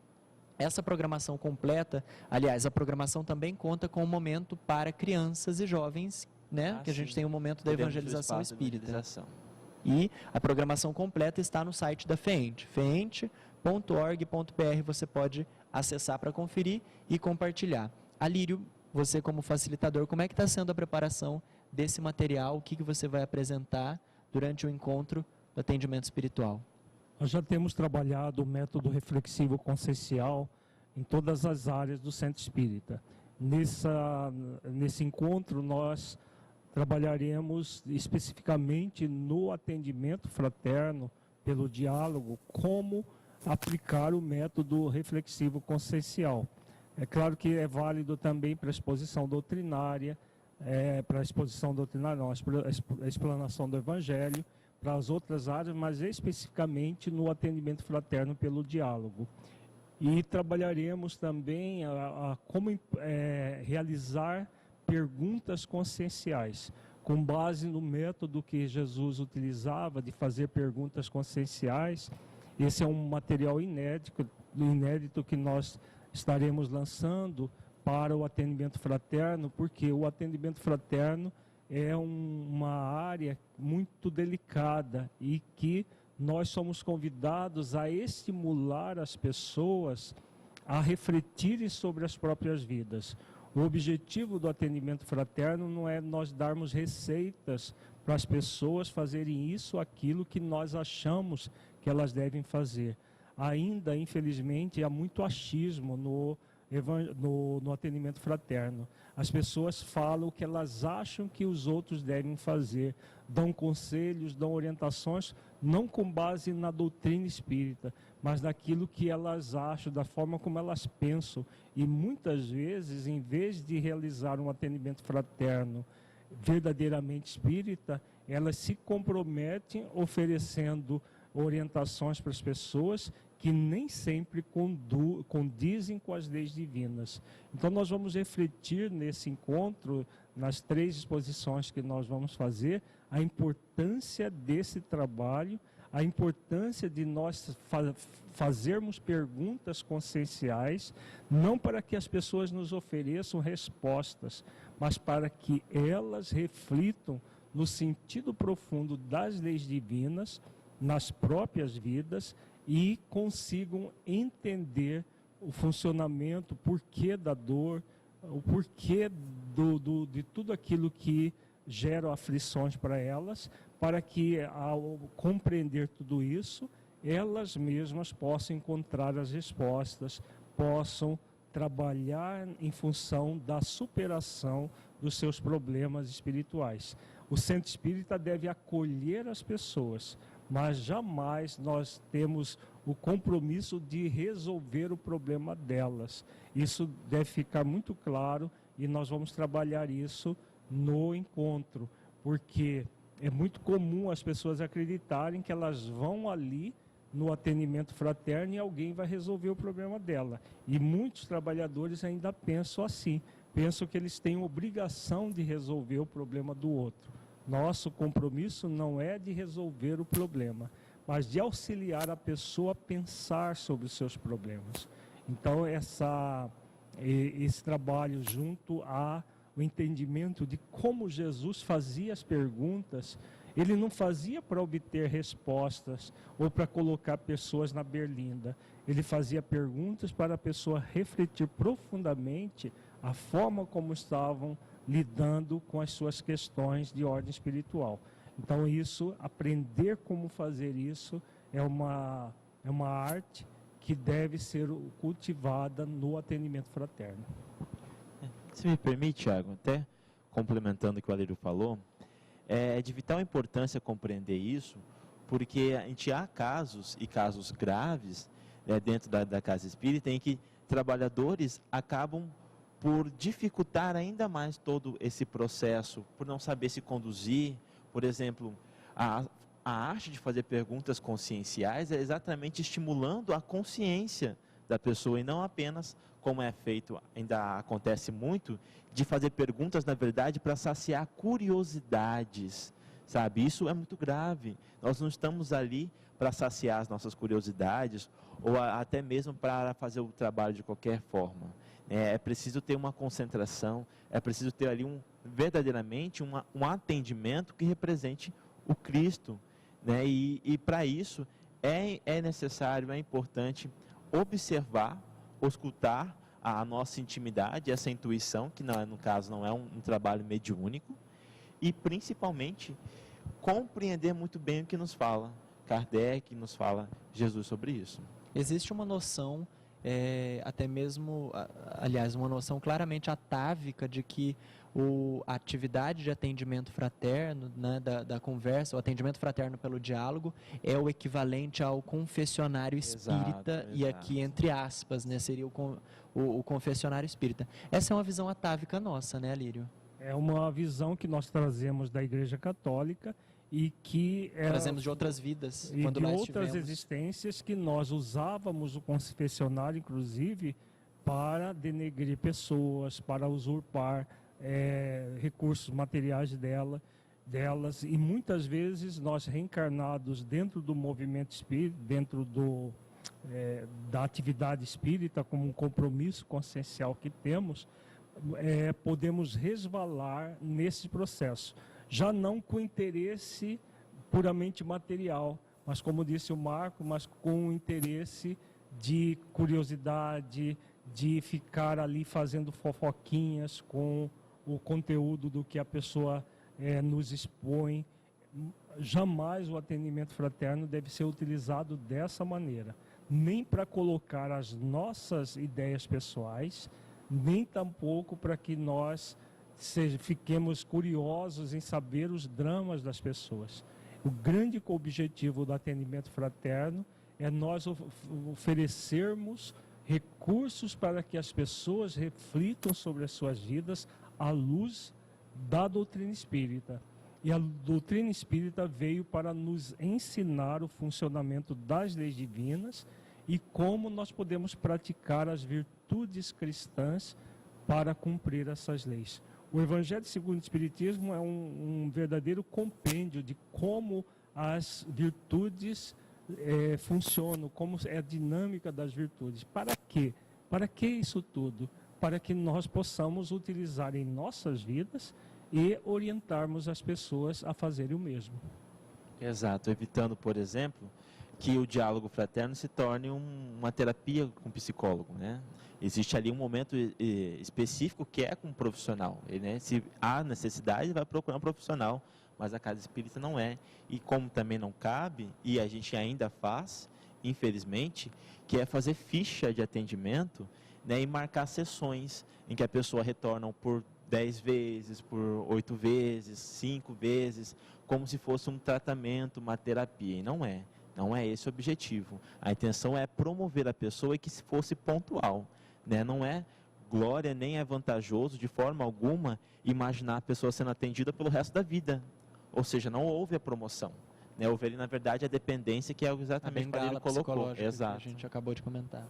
Essa programação completa, aliás, a programação também conta com um momento para crianças e jovens, né? Que a gente tem o momento da evangelização espírita. E a programação completa está no site da FEENTE, feente.org.br, você pode acessar para conferir e compartilhar. Alírio, você como facilitador, como é que está sendo a preparação desse material? O que você vai apresentar durante o encontro do atendimento espiritual? Nós já temos trabalhado o método reflexivo consciencial em todas as áreas do Centro Espírita. Nesse encontro, nós trabalharemos especificamente no atendimento fraterno, pelo diálogo, como aplicar o método reflexivo consciencial. É claro que é válido também para a exposição doutrinária, para a exposição doutrinária, não, a explanação do Evangelho, para as outras áreas, mas especificamente no atendimento fraterno pelo diálogo. E trabalharemos também como realizar perguntas conscienciais, com base no método que Jesus utilizava de fazer perguntas conscienciais. Esse é um material inédito que nós estaremos lançando para o atendimento fraterno, porque o atendimento fraterno é uma área muito delicada e que nós somos convidados a estimular as pessoas a refletirem sobre as próprias vidas. O objetivo do atendimento fraterno não é nós darmos receitas para as pessoas fazerem isso ou aquilo que nós achamos que elas devem fazer. Ainda, infelizmente, há muito achismo no atendimento fraterno. As pessoas falam o que elas acham que os outros devem fazer, dão conselhos, dão orientações, não com base na doutrina espírita, mas naquilo que elas acham, da forma como elas pensam. E muitas vezes, em vez de realizar um atendimento fraterno verdadeiramente espírita, elas se comprometem oferecendo orientações para as pessoas que nem sempre condizem com as leis divinas. Então nós vamos refletir nesse encontro, nas 3 exposições que nós vamos fazer, a importância desse trabalho, a importância de nós fazermos perguntas conscienciais, não para que as pessoas nos ofereçam respostas, mas para que elas reflitam no sentido profundo das leis divinas, nas próprias vidas, e consigam entender o funcionamento, o porquê da dor, o porquê de tudo aquilo que gera aflições para elas, para que, ao compreender tudo isso, elas mesmas possam encontrar as respostas, possam trabalhar em função da superação dos seus problemas espirituais. O Centro Espírita deve acolher as pessoas, mas jamais nós temos o compromisso de resolver o problema delas. Isso deve ficar muito claro e nós vamos trabalhar isso no encontro, porque é muito comum as pessoas acreditarem que elas vão ali no atendimento fraterno e alguém vai resolver o problema dela. E muitos trabalhadores ainda pensam assim, pensam que eles têm obrigação de resolver o problema do outro. Nosso compromisso não é de resolver o problema, mas de auxiliar a pessoa a pensar sobre os seus problemas. Então, esse trabalho junto ao entendimento de como Jesus fazia as perguntas, ele não fazia para obter respostas ou para colocar pessoas na berlinda. Ele fazia perguntas para a pessoa refletir profundamente a forma como estavam lidando com as suas questões de ordem espiritual. Então aprender como fazer isso é uma arte que deve ser cultivada no atendimento fraterno. Se me permite, Thiago, até complementando o que o Alírio falou, é de vital importância compreender isso, porque a gente há casos, e casos graves, dentro da casa espírita, em que trabalhadores acabam por dificultar ainda mais todo esse processo, por não saber se conduzir. Por exemplo, a arte de fazer perguntas conscienciais é exatamente estimulando a consciência da pessoa, e não apenas, como é feito, ainda acontece muito, de fazer perguntas, na verdade, para saciar curiosidades, sabe? Isso é muito grave. Nós não estamos ali para saciar as nossas curiosidades, ou até mesmo para fazer o trabalho de qualquer forma. É preciso ter uma concentração, é preciso ter ali verdadeiramente um atendimento que represente o Cristo, né? E para isso é necessário, é importante observar, escutar a nossa intimidade, essa intuição, que no caso não é um trabalho mediúnico, e principalmente compreender muito bem o que nos fala Kardec, nos fala Jesus sobre isso. Existe uma noção, até mesmo, aliás, uma noção claramente atávica de que a atividade de atendimento fraterno, né, da conversa, o atendimento fraterno pelo diálogo, é o equivalente ao confessionário espírita, Exato. E aqui entre aspas, né, seria o confessionário espírita. Essa é uma visão atávica nossa, né, Alírio? É uma visão que nós trazemos da Igreja Católica e que trazemos de outras vidas, e quando de nós outras tivemos existências, que nós usávamos o confessionário, inclusive, para denegrir pessoas, para usurpar recursos materiais delas, e muitas vezes nós, reencarnados dentro do movimento espírita, dentro da atividade espírita, como um compromisso consciencial que temos, podemos resvalar nesse processo, já não com interesse puramente material, mas, como disse o Marco, mas com interesse de curiosidade, de ficar ali fazendo fofoquinhas com o conteúdo do que a pessoa nos expõe. Jamais o atendimento fraterno deve ser utilizado dessa maneira, nem para colocar as nossas ideias pessoais, nem tampouco para que nós fiquemos curiosos em saber os dramas das pessoas. O grande objetivo do atendimento fraterno é nós oferecermos recursos para que as pessoas reflitam sobre as suas vidas à luz da doutrina espírita. E a doutrina espírita veio para nos ensinar o funcionamento das leis divinas e como nós podemos praticar as virtudes cristãs para cumprir essas leis. O Evangelho segundo o Espiritismo é um verdadeiro compêndio de como as virtudes funcionam, como é a dinâmica das virtudes. Para quê? Para que isso tudo? Para que nós possamos utilizar em nossas vidas e orientarmos as pessoas a fazerem o mesmo. Exato, evitando, por exemplo, que o diálogo fraterno se torne uma terapia com o psicólogo, né? Existe ali um momento específico que é com um profissional, né? Se há necessidade, vai procurar um profissional, mas a casa espírita não é. E como também não cabe, e a gente ainda faz, infelizmente, que é fazer ficha de atendimento, né, e marcar sessões em que a pessoa retorna por 10 vezes, por 8 vezes, 5 vezes, como se fosse um tratamento, uma terapia, e não é. Não é esse o objetivo. A intenção é promover a pessoa e que se fosse pontual, né? Não é glória, nem é vantajoso, de forma alguma, imaginar a pessoa sendo atendida pelo resto da vida. Ou seja, não houve a promoção, né? Houve ali, na verdade, a dependência, que é exatamente o que ele colocou. Exato. Que a gente acabou de comentar.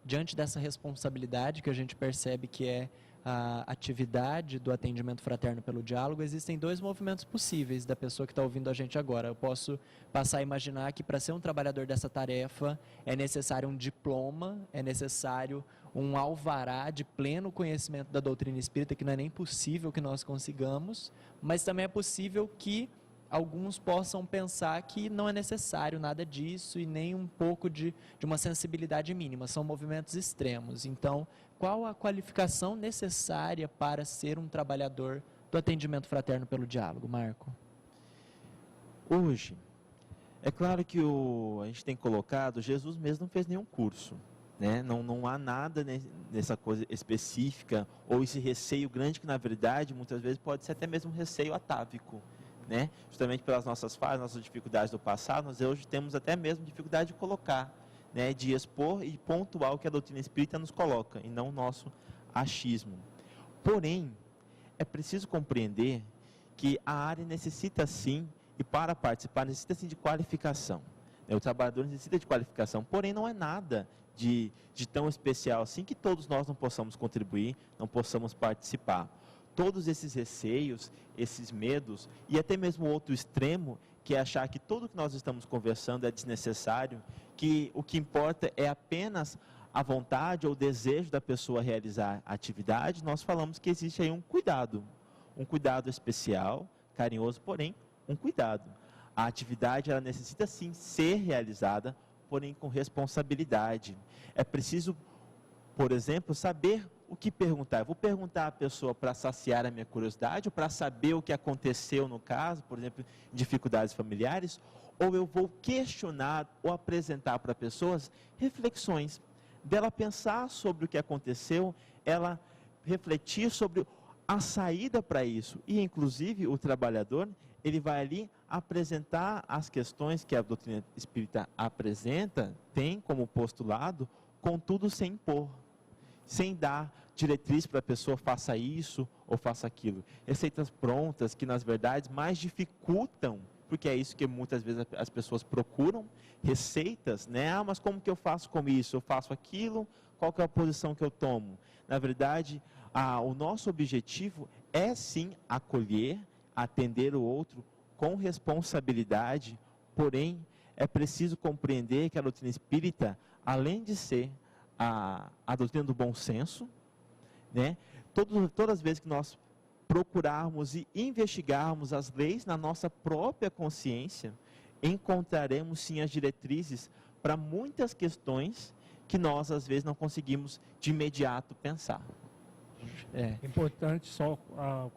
Diante dessa responsabilidade que a gente percebe que é a atividade do atendimento fraterno pelo diálogo, existem dois movimentos possíveis da pessoa que está ouvindo a gente agora. Eu posso passar a imaginar que para ser um trabalhador dessa tarefa é necessário um diploma, é necessário um alvará de pleno conhecimento da doutrina espírita, que não é nem possível que nós consigamos, mas também é possível que alguns possam pensar que não é necessário nada disso e nem um pouco de uma sensibilidade mínima. São movimentos extremos. Então, qual a qualificação necessária para ser um trabalhador do atendimento fraterno pelo diálogo, Marco? Hoje, é claro que a gente tem colocado, Jesus mesmo não fez nenhum curso, né? Não há nada nessa coisa específica, ou esse receio grande que, na verdade, muitas vezes pode ser até mesmo um receio atávico, né? Justamente pelas nossas falhas, nossas dificuldades do passado, nós hoje temos até mesmo dificuldade de colocar, né? De expor e pontuar o que a doutrina espírita nos coloca, e não o nosso achismo. Porém, é preciso compreender que a área necessita sim, e para participar necessita sim de qualificação. O trabalhador necessita de qualificação, porém não é nada de tão especial assim que todos nós não possamos contribuir, não possamos participar. Todos esses receios, esses medos e até mesmo outro extremo, que é achar que tudo que nós estamos conversando é desnecessário, que o que importa é apenas a vontade ou o desejo da pessoa realizar a atividade, nós falamos que existe aí um cuidado especial, carinhoso, porém um cuidado. A atividade ela necessita sim ser realizada, porém com responsabilidade. É preciso, por exemplo, saber o que perguntar. Eu vou perguntar à pessoa para saciar a minha curiosidade, ou para saber o que aconteceu no caso, por exemplo, dificuldades familiares, ou eu vou questionar ou apresentar para pessoas reflexões, dela pensar sobre o que aconteceu, ela refletir sobre a saída para isso. E, inclusive, o trabalhador, ele vai ali apresentar as questões que a doutrina espírita apresenta, tem como postulado, contudo sem impor, sem dar diretriz para a pessoa faça isso ou faça aquilo. Receitas prontas que, nas verdades, mais dificultam, porque é isso que muitas vezes as pessoas procuram, receitas, né? Ah, mas como que eu faço com isso? Eu faço aquilo? Qual que é a posição que eu tomo? Na verdade, o nosso objetivo é sim acolher, atender o outro com responsabilidade, porém é preciso compreender que a doutrina espírita, além de ser a doutrina do bom senso, né, todas as vezes que nós procurarmos e investigarmos as leis na nossa própria consciência, encontraremos sim as diretrizes para muitas questões que nós às vezes não conseguimos de imediato pensar. É importante só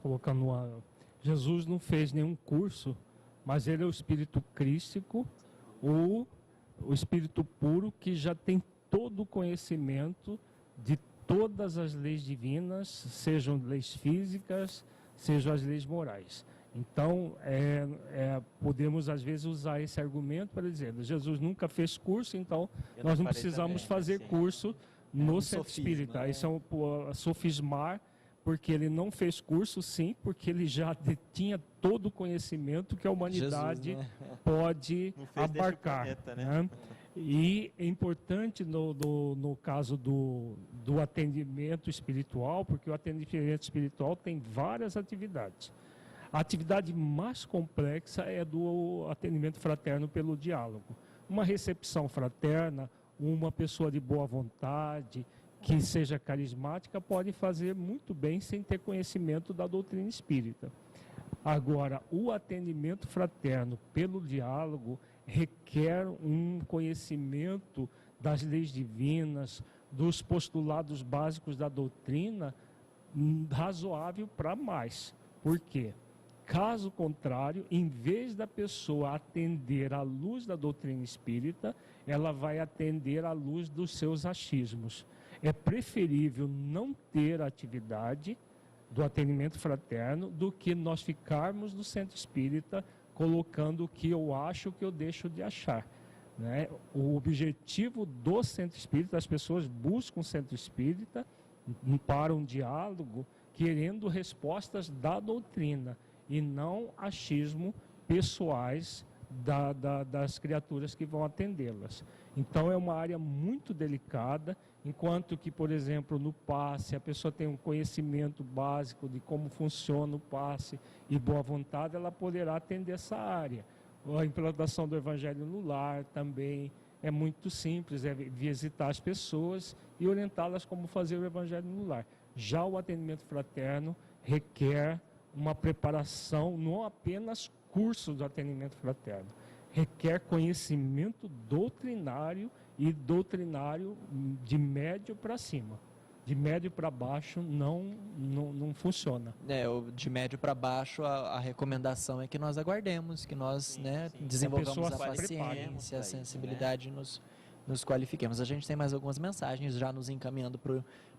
colocando Jesus não fez nenhum curso, mas ele é o Espírito Crístico, o Espírito puro que já tem todo o conhecimento de todas as leis divinas, sejam leis físicas, sejam as leis morais. Então, podemos às vezes usar esse argumento para dizer, Jesus nunca fez curso, então nós não precisamos fazer curso no centro espírita. Isso é um sofismar, porque ele não fez curso, sim, porque ele já tinha todo o conhecimento que a humanidade pode abarcar. Planeta, né? E é importante no caso do atendimento espiritual, porque o atendimento espiritual tem várias atividades. A atividade mais complexa é do atendimento fraterno pelo diálogo. Uma recepção fraterna, uma pessoa de boa vontade, que seja carismática, pode fazer muito bem sem ter conhecimento da doutrina espírita. Agora, o atendimento fraterno pelo diálogo requer um conhecimento das leis divinas, dos postulados básicos da doutrina, razoável para mais. Por quê? Caso contrário, em vez da pessoa atender à luz da doutrina espírita, ela vai atender à luz dos seus achismos. É preferível não ter a atividade do atendimento fraterno do que nós ficarmos no centro espírita colocando o que eu acho, o que eu deixo de achar, né? O objetivo do centro espírita, as pessoas buscam o centro espírita para um diálogo, querendo respostas da doutrina e não achismo pessoais das criaturas que vão atendê-las. Então é uma área muito delicada, enquanto que, por exemplo, no passe, a pessoa tem um conhecimento básico de como funciona o passe e boa vontade, ela poderá atender essa área. A implantação do evangelho no lar também é muito simples, é visitar as pessoas e orientá-las como fazer o evangelho no lar. Já o atendimento fraterno requer uma preparação, não apenas curso do atendimento fraterno, requer conhecimento doutrinário e doutrinário de médio para cima. De médio para baixo não funciona. De médio para baixo a recomendação é que nós aguardemos, que nós desenvolvamos a paciência, a sensibilidade, nos qualifiquemos. A gente tem mais algumas mensagens já nos encaminhando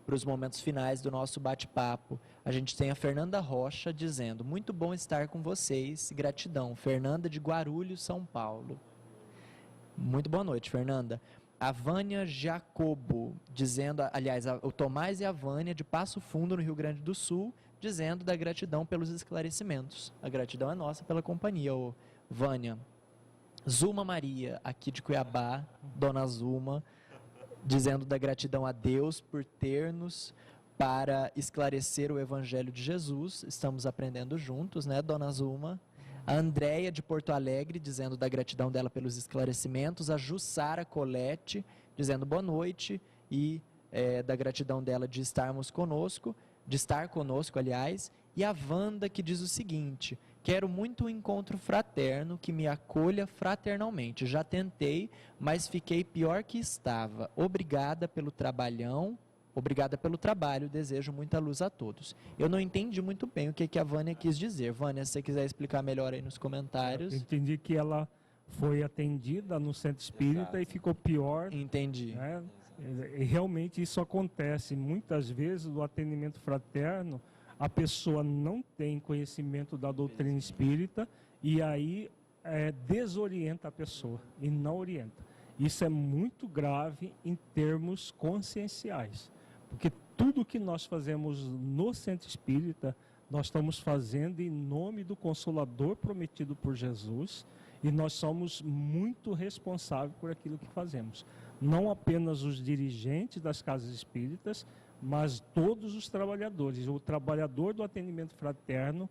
para os momentos finais do nosso bate-papo. A gente tem a Fernanda Rocha dizendo: muito bom estar com vocês, gratidão. Fernanda de Guarulhos, São Paulo. Muito boa noite, Fernanda. A Vânia Jacobo, dizendo, aliás, o Tomás e a Vânia de Passo Fundo, no Rio Grande do Sul, dizendo da gratidão pelos esclarecimentos. A gratidão é nossa pela companhia, ô Vânia. Zuma Maria, aqui de Cuiabá, Dona Zuma, dizendo da gratidão a Deus por ter-nos para esclarecer o Evangelho de Jesus. Estamos aprendendo juntos, né, Dona Zuma? A Andréia de Porto Alegre, dizendo da gratidão dela pelos esclarecimentos. A Jussara Colette, dizendo boa noite e da gratidão dela de estar conosco, aliás. E a Wanda, que diz o seguinte: quero muito um encontro fraterno que me acolha fraternalmente. Já tentei, mas fiquei pior que estava. Obrigada pelo trabalho, desejo muita luz a todos. Eu não entendi muito bem o que a Vânia quis dizer. Vânia, se você quiser explicar melhor aí nos comentários. Eu entendi que ela foi atendida no centro espírita e ficou pior. Entendi. Né? E realmente isso acontece. Muitas vezes, no atendimento fraterno, a pessoa não tem conhecimento da doutrina espírita e aí desorienta a pessoa e não orienta. Isso é muito grave em termos conscienciais, porque tudo que nós fazemos no centro espírita, nós estamos fazendo em nome do Consolador prometido por Jesus e nós somos muito responsáveis por aquilo que fazemos. Não apenas os dirigentes das casas espíritas, mas todos os trabalhadores. O trabalhador do atendimento fraterno,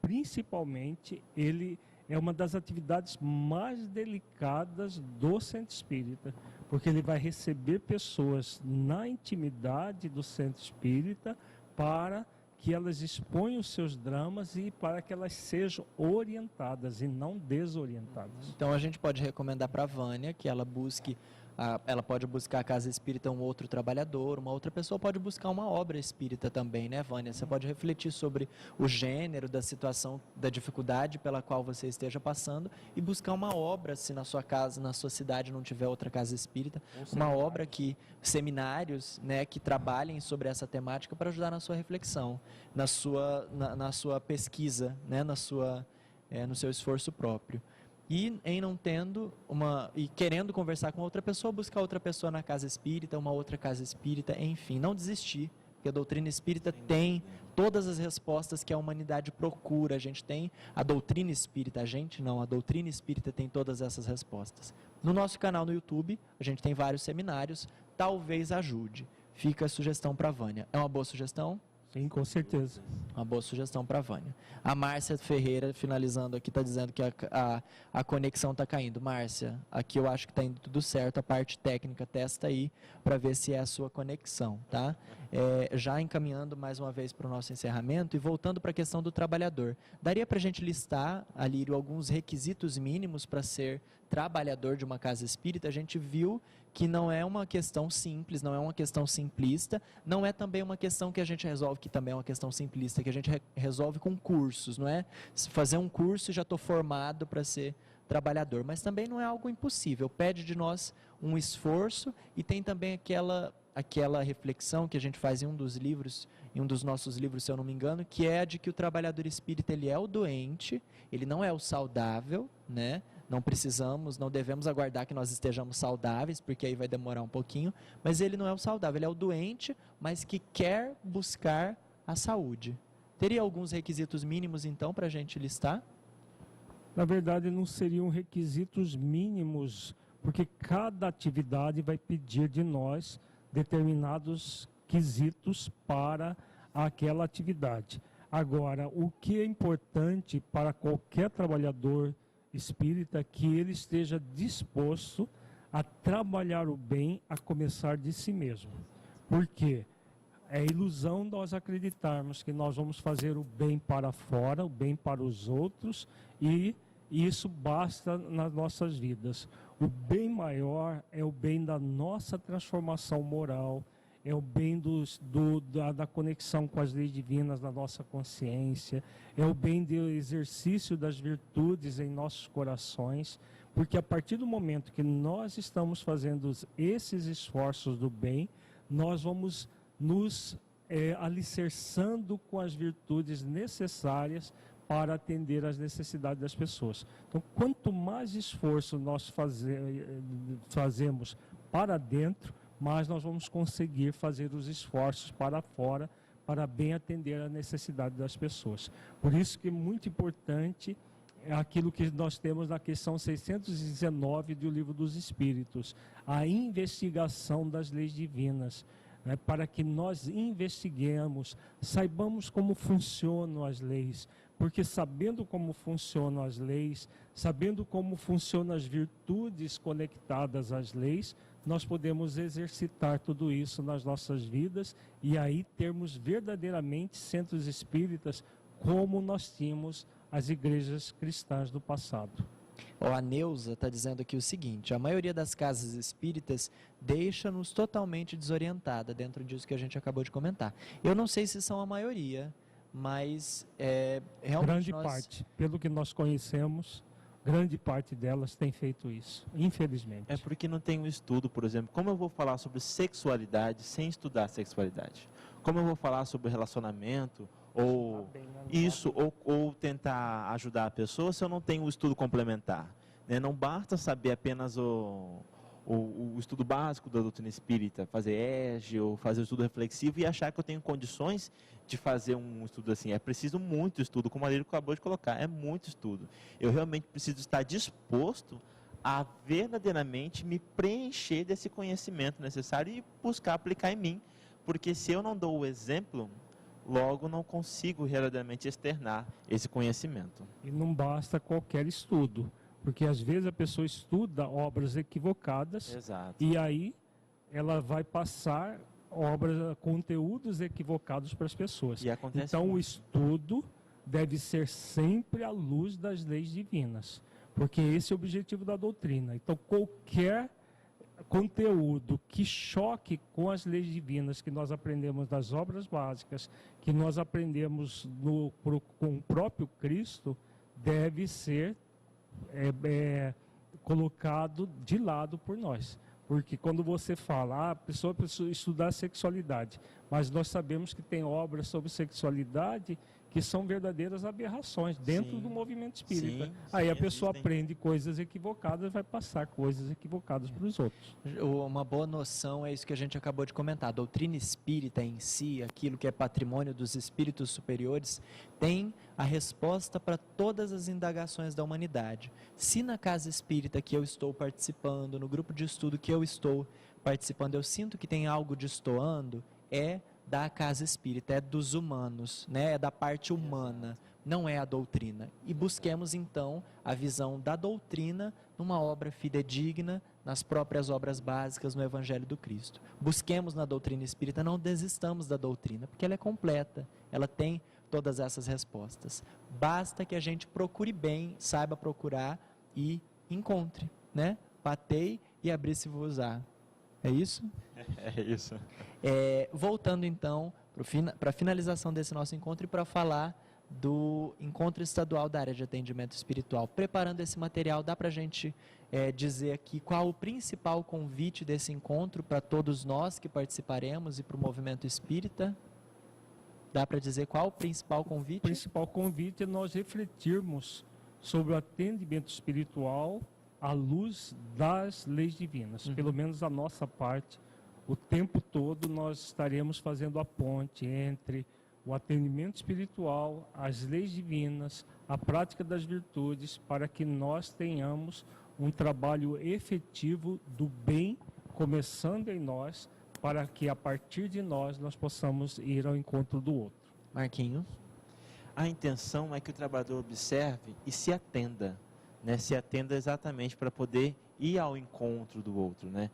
principalmente, ele é uma das atividades mais delicadas do centro espírita, porque ele vai receber pessoas na intimidade do centro espírita para que elas exponham os seus dramas e para que elas sejam orientadas e não desorientadas. Então a gente pode recomendar para a Vânia que ela busque, ela pode buscar a casa espírita um outro trabalhador, uma outra pessoa pode buscar uma obra espírita também, né, Vânia? Você pode refletir sobre o gênero da situação, da dificuldade pela qual você esteja passando e buscar uma obra, se na sua casa, na sua cidade não tiver outra casa espírita, uma obra que, seminários, né, que trabalhem sobre essa temática para ajudar na sua reflexão, na sua pesquisa, né, no seu esforço próprio. E em não tendo e querendo conversar com outra pessoa, buscar outra pessoa na casa espírita, uma outra casa espírita, enfim, não desistir, porque a doutrina espírita tem todas as respostas que a humanidade procura. A gente tem a doutrina espírita, a doutrina espírita tem todas essas respostas. No nosso canal no YouTube, a gente tem vários seminários, talvez ajude. Fica a sugestão para a Vânia. É uma boa sugestão? Sim, com certeza. Uma boa sugestão para a Vânia. A Márcia Ferreira, finalizando aqui, está dizendo que a conexão está caindo. Márcia, aqui eu acho que está indo tudo certo. A parte técnica, testa aí para ver se é a sua conexão, tá? Já encaminhando mais uma vez para o nosso encerramento e voltando para a questão do trabalhador. Daria para a gente listar, Alírio, alguns requisitos mínimos para ser trabalhador de uma casa espírita? A gente viu que não é uma questão simples, não é uma questão simplista, não é também uma questão que a gente resolve, que também é uma questão simplista, que a gente resolve com cursos, não é? Fazer um curso e já estou formado para ser trabalhador, mas também não é algo impossível, pede de nós um esforço e tem também aquela reflexão que a gente faz em um dos nossos livros, se eu não me engano, que é a de que o trabalhador espírita, ele é o doente, ele não é o saudável, né? Não devemos aguardar que nós estejamos saudáveis, porque aí vai demorar um pouquinho, mas ele não é o saudável, ele é o doente, mas que quer buscar a saúde. Teria alguns requisitos mínimos, então, para a gente listar? Na verdade, não seriam requisitos mínimos, porque cada atividade vai pedir de nós determinados quesitos para aquela atividade. Agora, o que é importante para qualquer trabalhador espírita, que ele esteja disposto a trabalhar o bem, a começar de si mesmo. Por quê? É ilusão nós acreditarmos que nós vamos fazer o bem para fora, o bem para os outros, e isso basta nas nossas vidas. O bem maior é o bem da nossa transformação moral, é o bem da conexão com as leis divinas da nossa consciência, é o bem do exercício das virtudes em nossos corações, porque a partir do momento que nós estamos fazendo esses esforços do bem, nós vamos nos alicerçando com as virtudes necessárias para atender às necessidades das pessoas. Então, quanto mais esforço nós fazemos para dentro, mais nós vamos conseguir fazer os esforços para fora, para bem atender à necessidade das pessoas. Por isso que é muito importante aquilo que nós temos na questão 619 do Livro dos Espíritos, a investigação das leis divinas, né, para que nós investiguemos, saibamos como funcionam as leis, porque sabendo como funcionam as leis, sabendo como funcionam as virtudes conectadas às leis, nós podemos exercitar tudo isso nas nossas vidas e aí termos verdadeiramente centros espíritas como nós tínhamos as igrejas cristãs do passado. A Neuza está dizendo aqui o seguinte: a maioria das casas espíritas deixa-nos totalmente desorientada dentro disso que a gente acabou de comentar. Eu não sei se são a maioria, mas realmente grande parte, pelo que nós conhecemos, grande parte delas tem feito isso, infelizmente. É porque não tem um estudo, por exemplo. Como eu vou falar sobre sexualidade sem estudar sexualidade? Como eu vou falar sobre relacionamento ou isso, ou tentar ajudar a pessoa se eu não tenho um estudo complementar? Né? Não basta saber apenas o estudo básico da doutrina espírita, fazer EGE ou fazer o estudo reflexivo e achar que eu tenho condições de fazer um estudo assim. É preciso muito estudo, como a Lírio acabou de colocar, é muito estudo. Eu realmente preciso estar disposto a verdadeiramente me preencher desse conhecimento necessário e buscar aplicar em mim, porque se eu não dou o exemplo, logo não consigo verdadeiramente externar esse conhecimento. E não basta qualquer estudo, porque às vezes a pessoa estuda obras equivocadas. Exato. E aí ela vai passar conteúdos equivocados para as pessoas. E acontece então muito. O estudo deve ser sempre à luz das leis divinas, porque esse é o objetivo da doutrina. Então qualquer conteúdo que choque com as leis divinas que nós aprendemos das obras básicas, que nós aprendemos com o próprio Cristo, deve ser colocado de lado por nós. Porque quando você fala, a pessoa precisa estudar sexualidade, mas nós sabemos que tem obras sobre sexualidade que são verdadeiras aberrações dentro do movimento espírita. Aí a pessoa aprende coisas equivocadas e vai passar coisas equivocadas para os outros. Uma boa noção é isso que a gente acabou de comentar. A doutrina espírita em si, aquilo que é patrimônio dos espíritos superiores, tem a resposta para todas as indagações da humanidade. Se na casa espírita que eu estou participando, no grupo de estudo que eu estou participando, eu sinto que tem algo destoando, é da casa espírita, é dos humanos, né? É da parte humana, não é a doutrina. E busquemos então a visão da doutrina numa obra fidedigna, nas próprias obras básicas no Evangelho do Cristo. Busquemos na doutrina espírita, não desistamos da doutrina, porque ela é completa, ela tem todas essas respostas. Basta que a gente procure bem, saiba procurar e encontre, né? Batei e abri-se-vos-á. É isso? É isso. Voltando então para a finalização desse nosso encontro e para falar do encontro estadual da área de atendimento espiritual. Preparando esse material, dá para a gente dizer aqui qual o principal convite desse encontro para todos nós que participaremos e para o movimento espírita? Dá para dizer qual o principal convite? O principal convite é nós refletirmos sobre o atendimento espiritual à luz das leis divinas. Pelo menos a nossa parte, o tempo todo nós estaremos fazendo a ponte entre o atendimento espiritual, as leis divinas, a prática das virtudes, para que nós tenhamos um trabalho efetivo do bem, começando em nós, para que a partir de nós possamos ir ao encontro do outro. Marquinho? A intenção é que o trabalhador observe e se atenda. Né, se atenda exatamente para poder ir ao encontro do outro, né?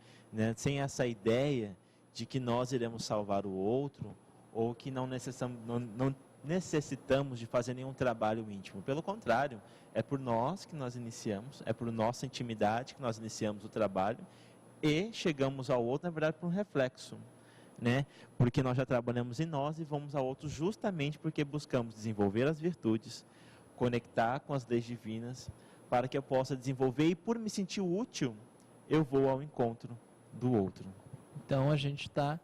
Sem essa ideia de que nós iremos salvar o outro ou que não necessitamos de fazer nenhum trabalho íntimo. Pelo contrário, é por nós que nós iniciamos, é por nossa intimidade que nós iniciamos o trabalho e chegamos ao outro, na verdade, por um reflexo, né? Porque nós já trabalhamos em nós e vamos ao outro justamente porque buscamos desenvolver as virtudes, conectar com as leis divinas, para que eu possa desenvolver e por me sentir útil, eu vou ao encontro do outro. Então a gente está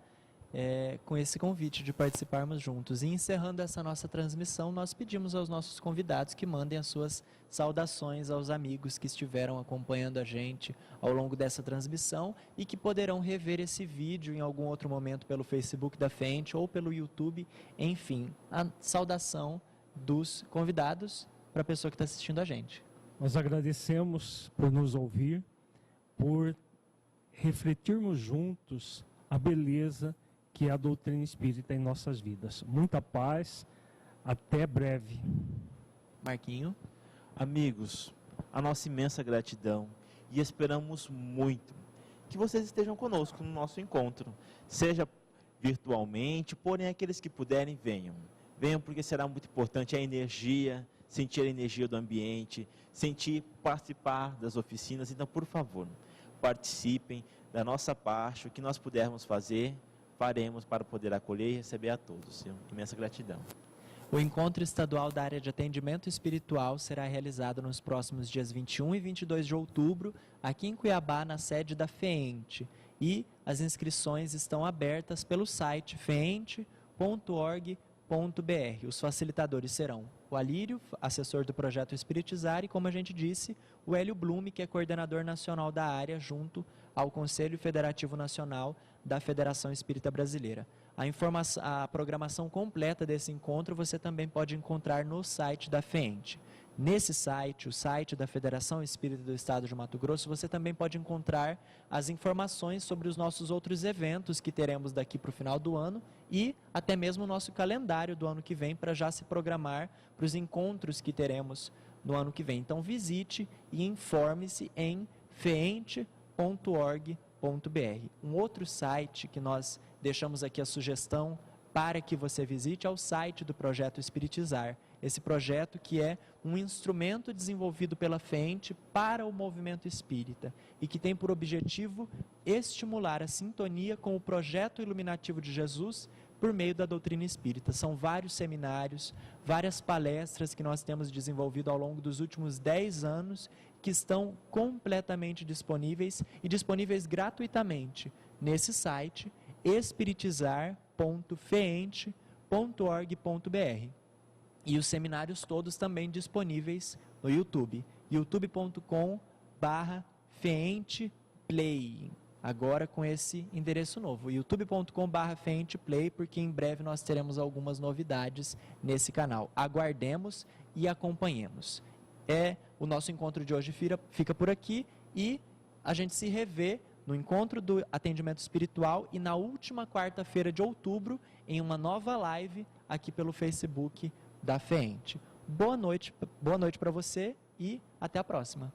com esse convite de participarmos juntos. E encerrando essa nossa transmissão, nós pedimos aos nossos convidados que mandem as suas saudações aos amigos que estiveram acompanhando a gente ao longo dessa transmissão e que poderão rever esse vídeo em algum outro momento pelo Facebook da FENTE ou pelo YouTube. Enfim, a saudação dos convidados para a pessoa que está assistindo a gente. Nós agradecemos por nos ouvir, por refletirmos juntos a beleza que é a doutrina espírita em nossas vidas. Muita paz, até breve. Marquinho. Amigos, a nossa imensa gratidão e esperamos muito que vocês estejam conosco no nosso encontro, seja virtualmente, porém aqueles que puderem, venham. Venham porque será muito importante a energia, sentir a energia do ambiente, sentir participar das oficinas. Então, por favor, participem da nossa parte, o que nós pudermos fazer, faremos para poder acolher e receber a todos. Imensa gratidão. O encontro estadual da área de atendimento espiritual será realizado nos próximos dias 21 e 22 de outubro, aqui em Cuiabá, na sede da FENTE. E as inscrições estão abertas pelo site feente.org.br. Os facilitadores serão o Alírio, assessor do projeto Espiritizar, e, como a gente disse, o Hélio Blume, que é coordenador nacional da área, junto ao Conselho Federativo Nacional da Federação Espírita Brasileira. A programação completa desse encontro você também pode encontrar no site da FENTE. Nesse site, o site da Federação Espírita do Estado de Mato Grosso, você também pode encontrar as informações sobre os nossos outros eventos que teremos daqui para o final do ano e até mesmo o nosso calendário do ano que vem para já se programar para os encontros que teremos no ano que vem. Então visite e informe-se em feente.org.br. Um outro site que nós deixamos aqui a sugestão para que você visite é o site do Projeto Espiritizar. Esse projeto que é um instrumento desenvolvido pela FENTE para o movimento espírita e que tem por objetivo estimular a sintonia com o projeto iluminativo de Jesus por meio da doutrina espírita. São vários seminários, várias palestras que nós temos desenvolvido ao longo dos últimos 10 anos que estão completamente disponíveis e disponíveis gratuitamente nesse site espiritizar.feente.org.br. E os seminários todos também disponíveis no YouTube, youtube.com/feenteplay. Agora com esse endereço novo, youtube.com/feenteplay, porque em breve nós teremos algumas novidades nesse canal. Aguardemos e acompanhemos. O nosso encontro de hoje fica por aqui e a gente se revê no encontro do atendimento espiritual e na última quarta-feira de outubro em uma nova live aqui pelo Facebook da FENTE. Boa noite para você e até a próxima.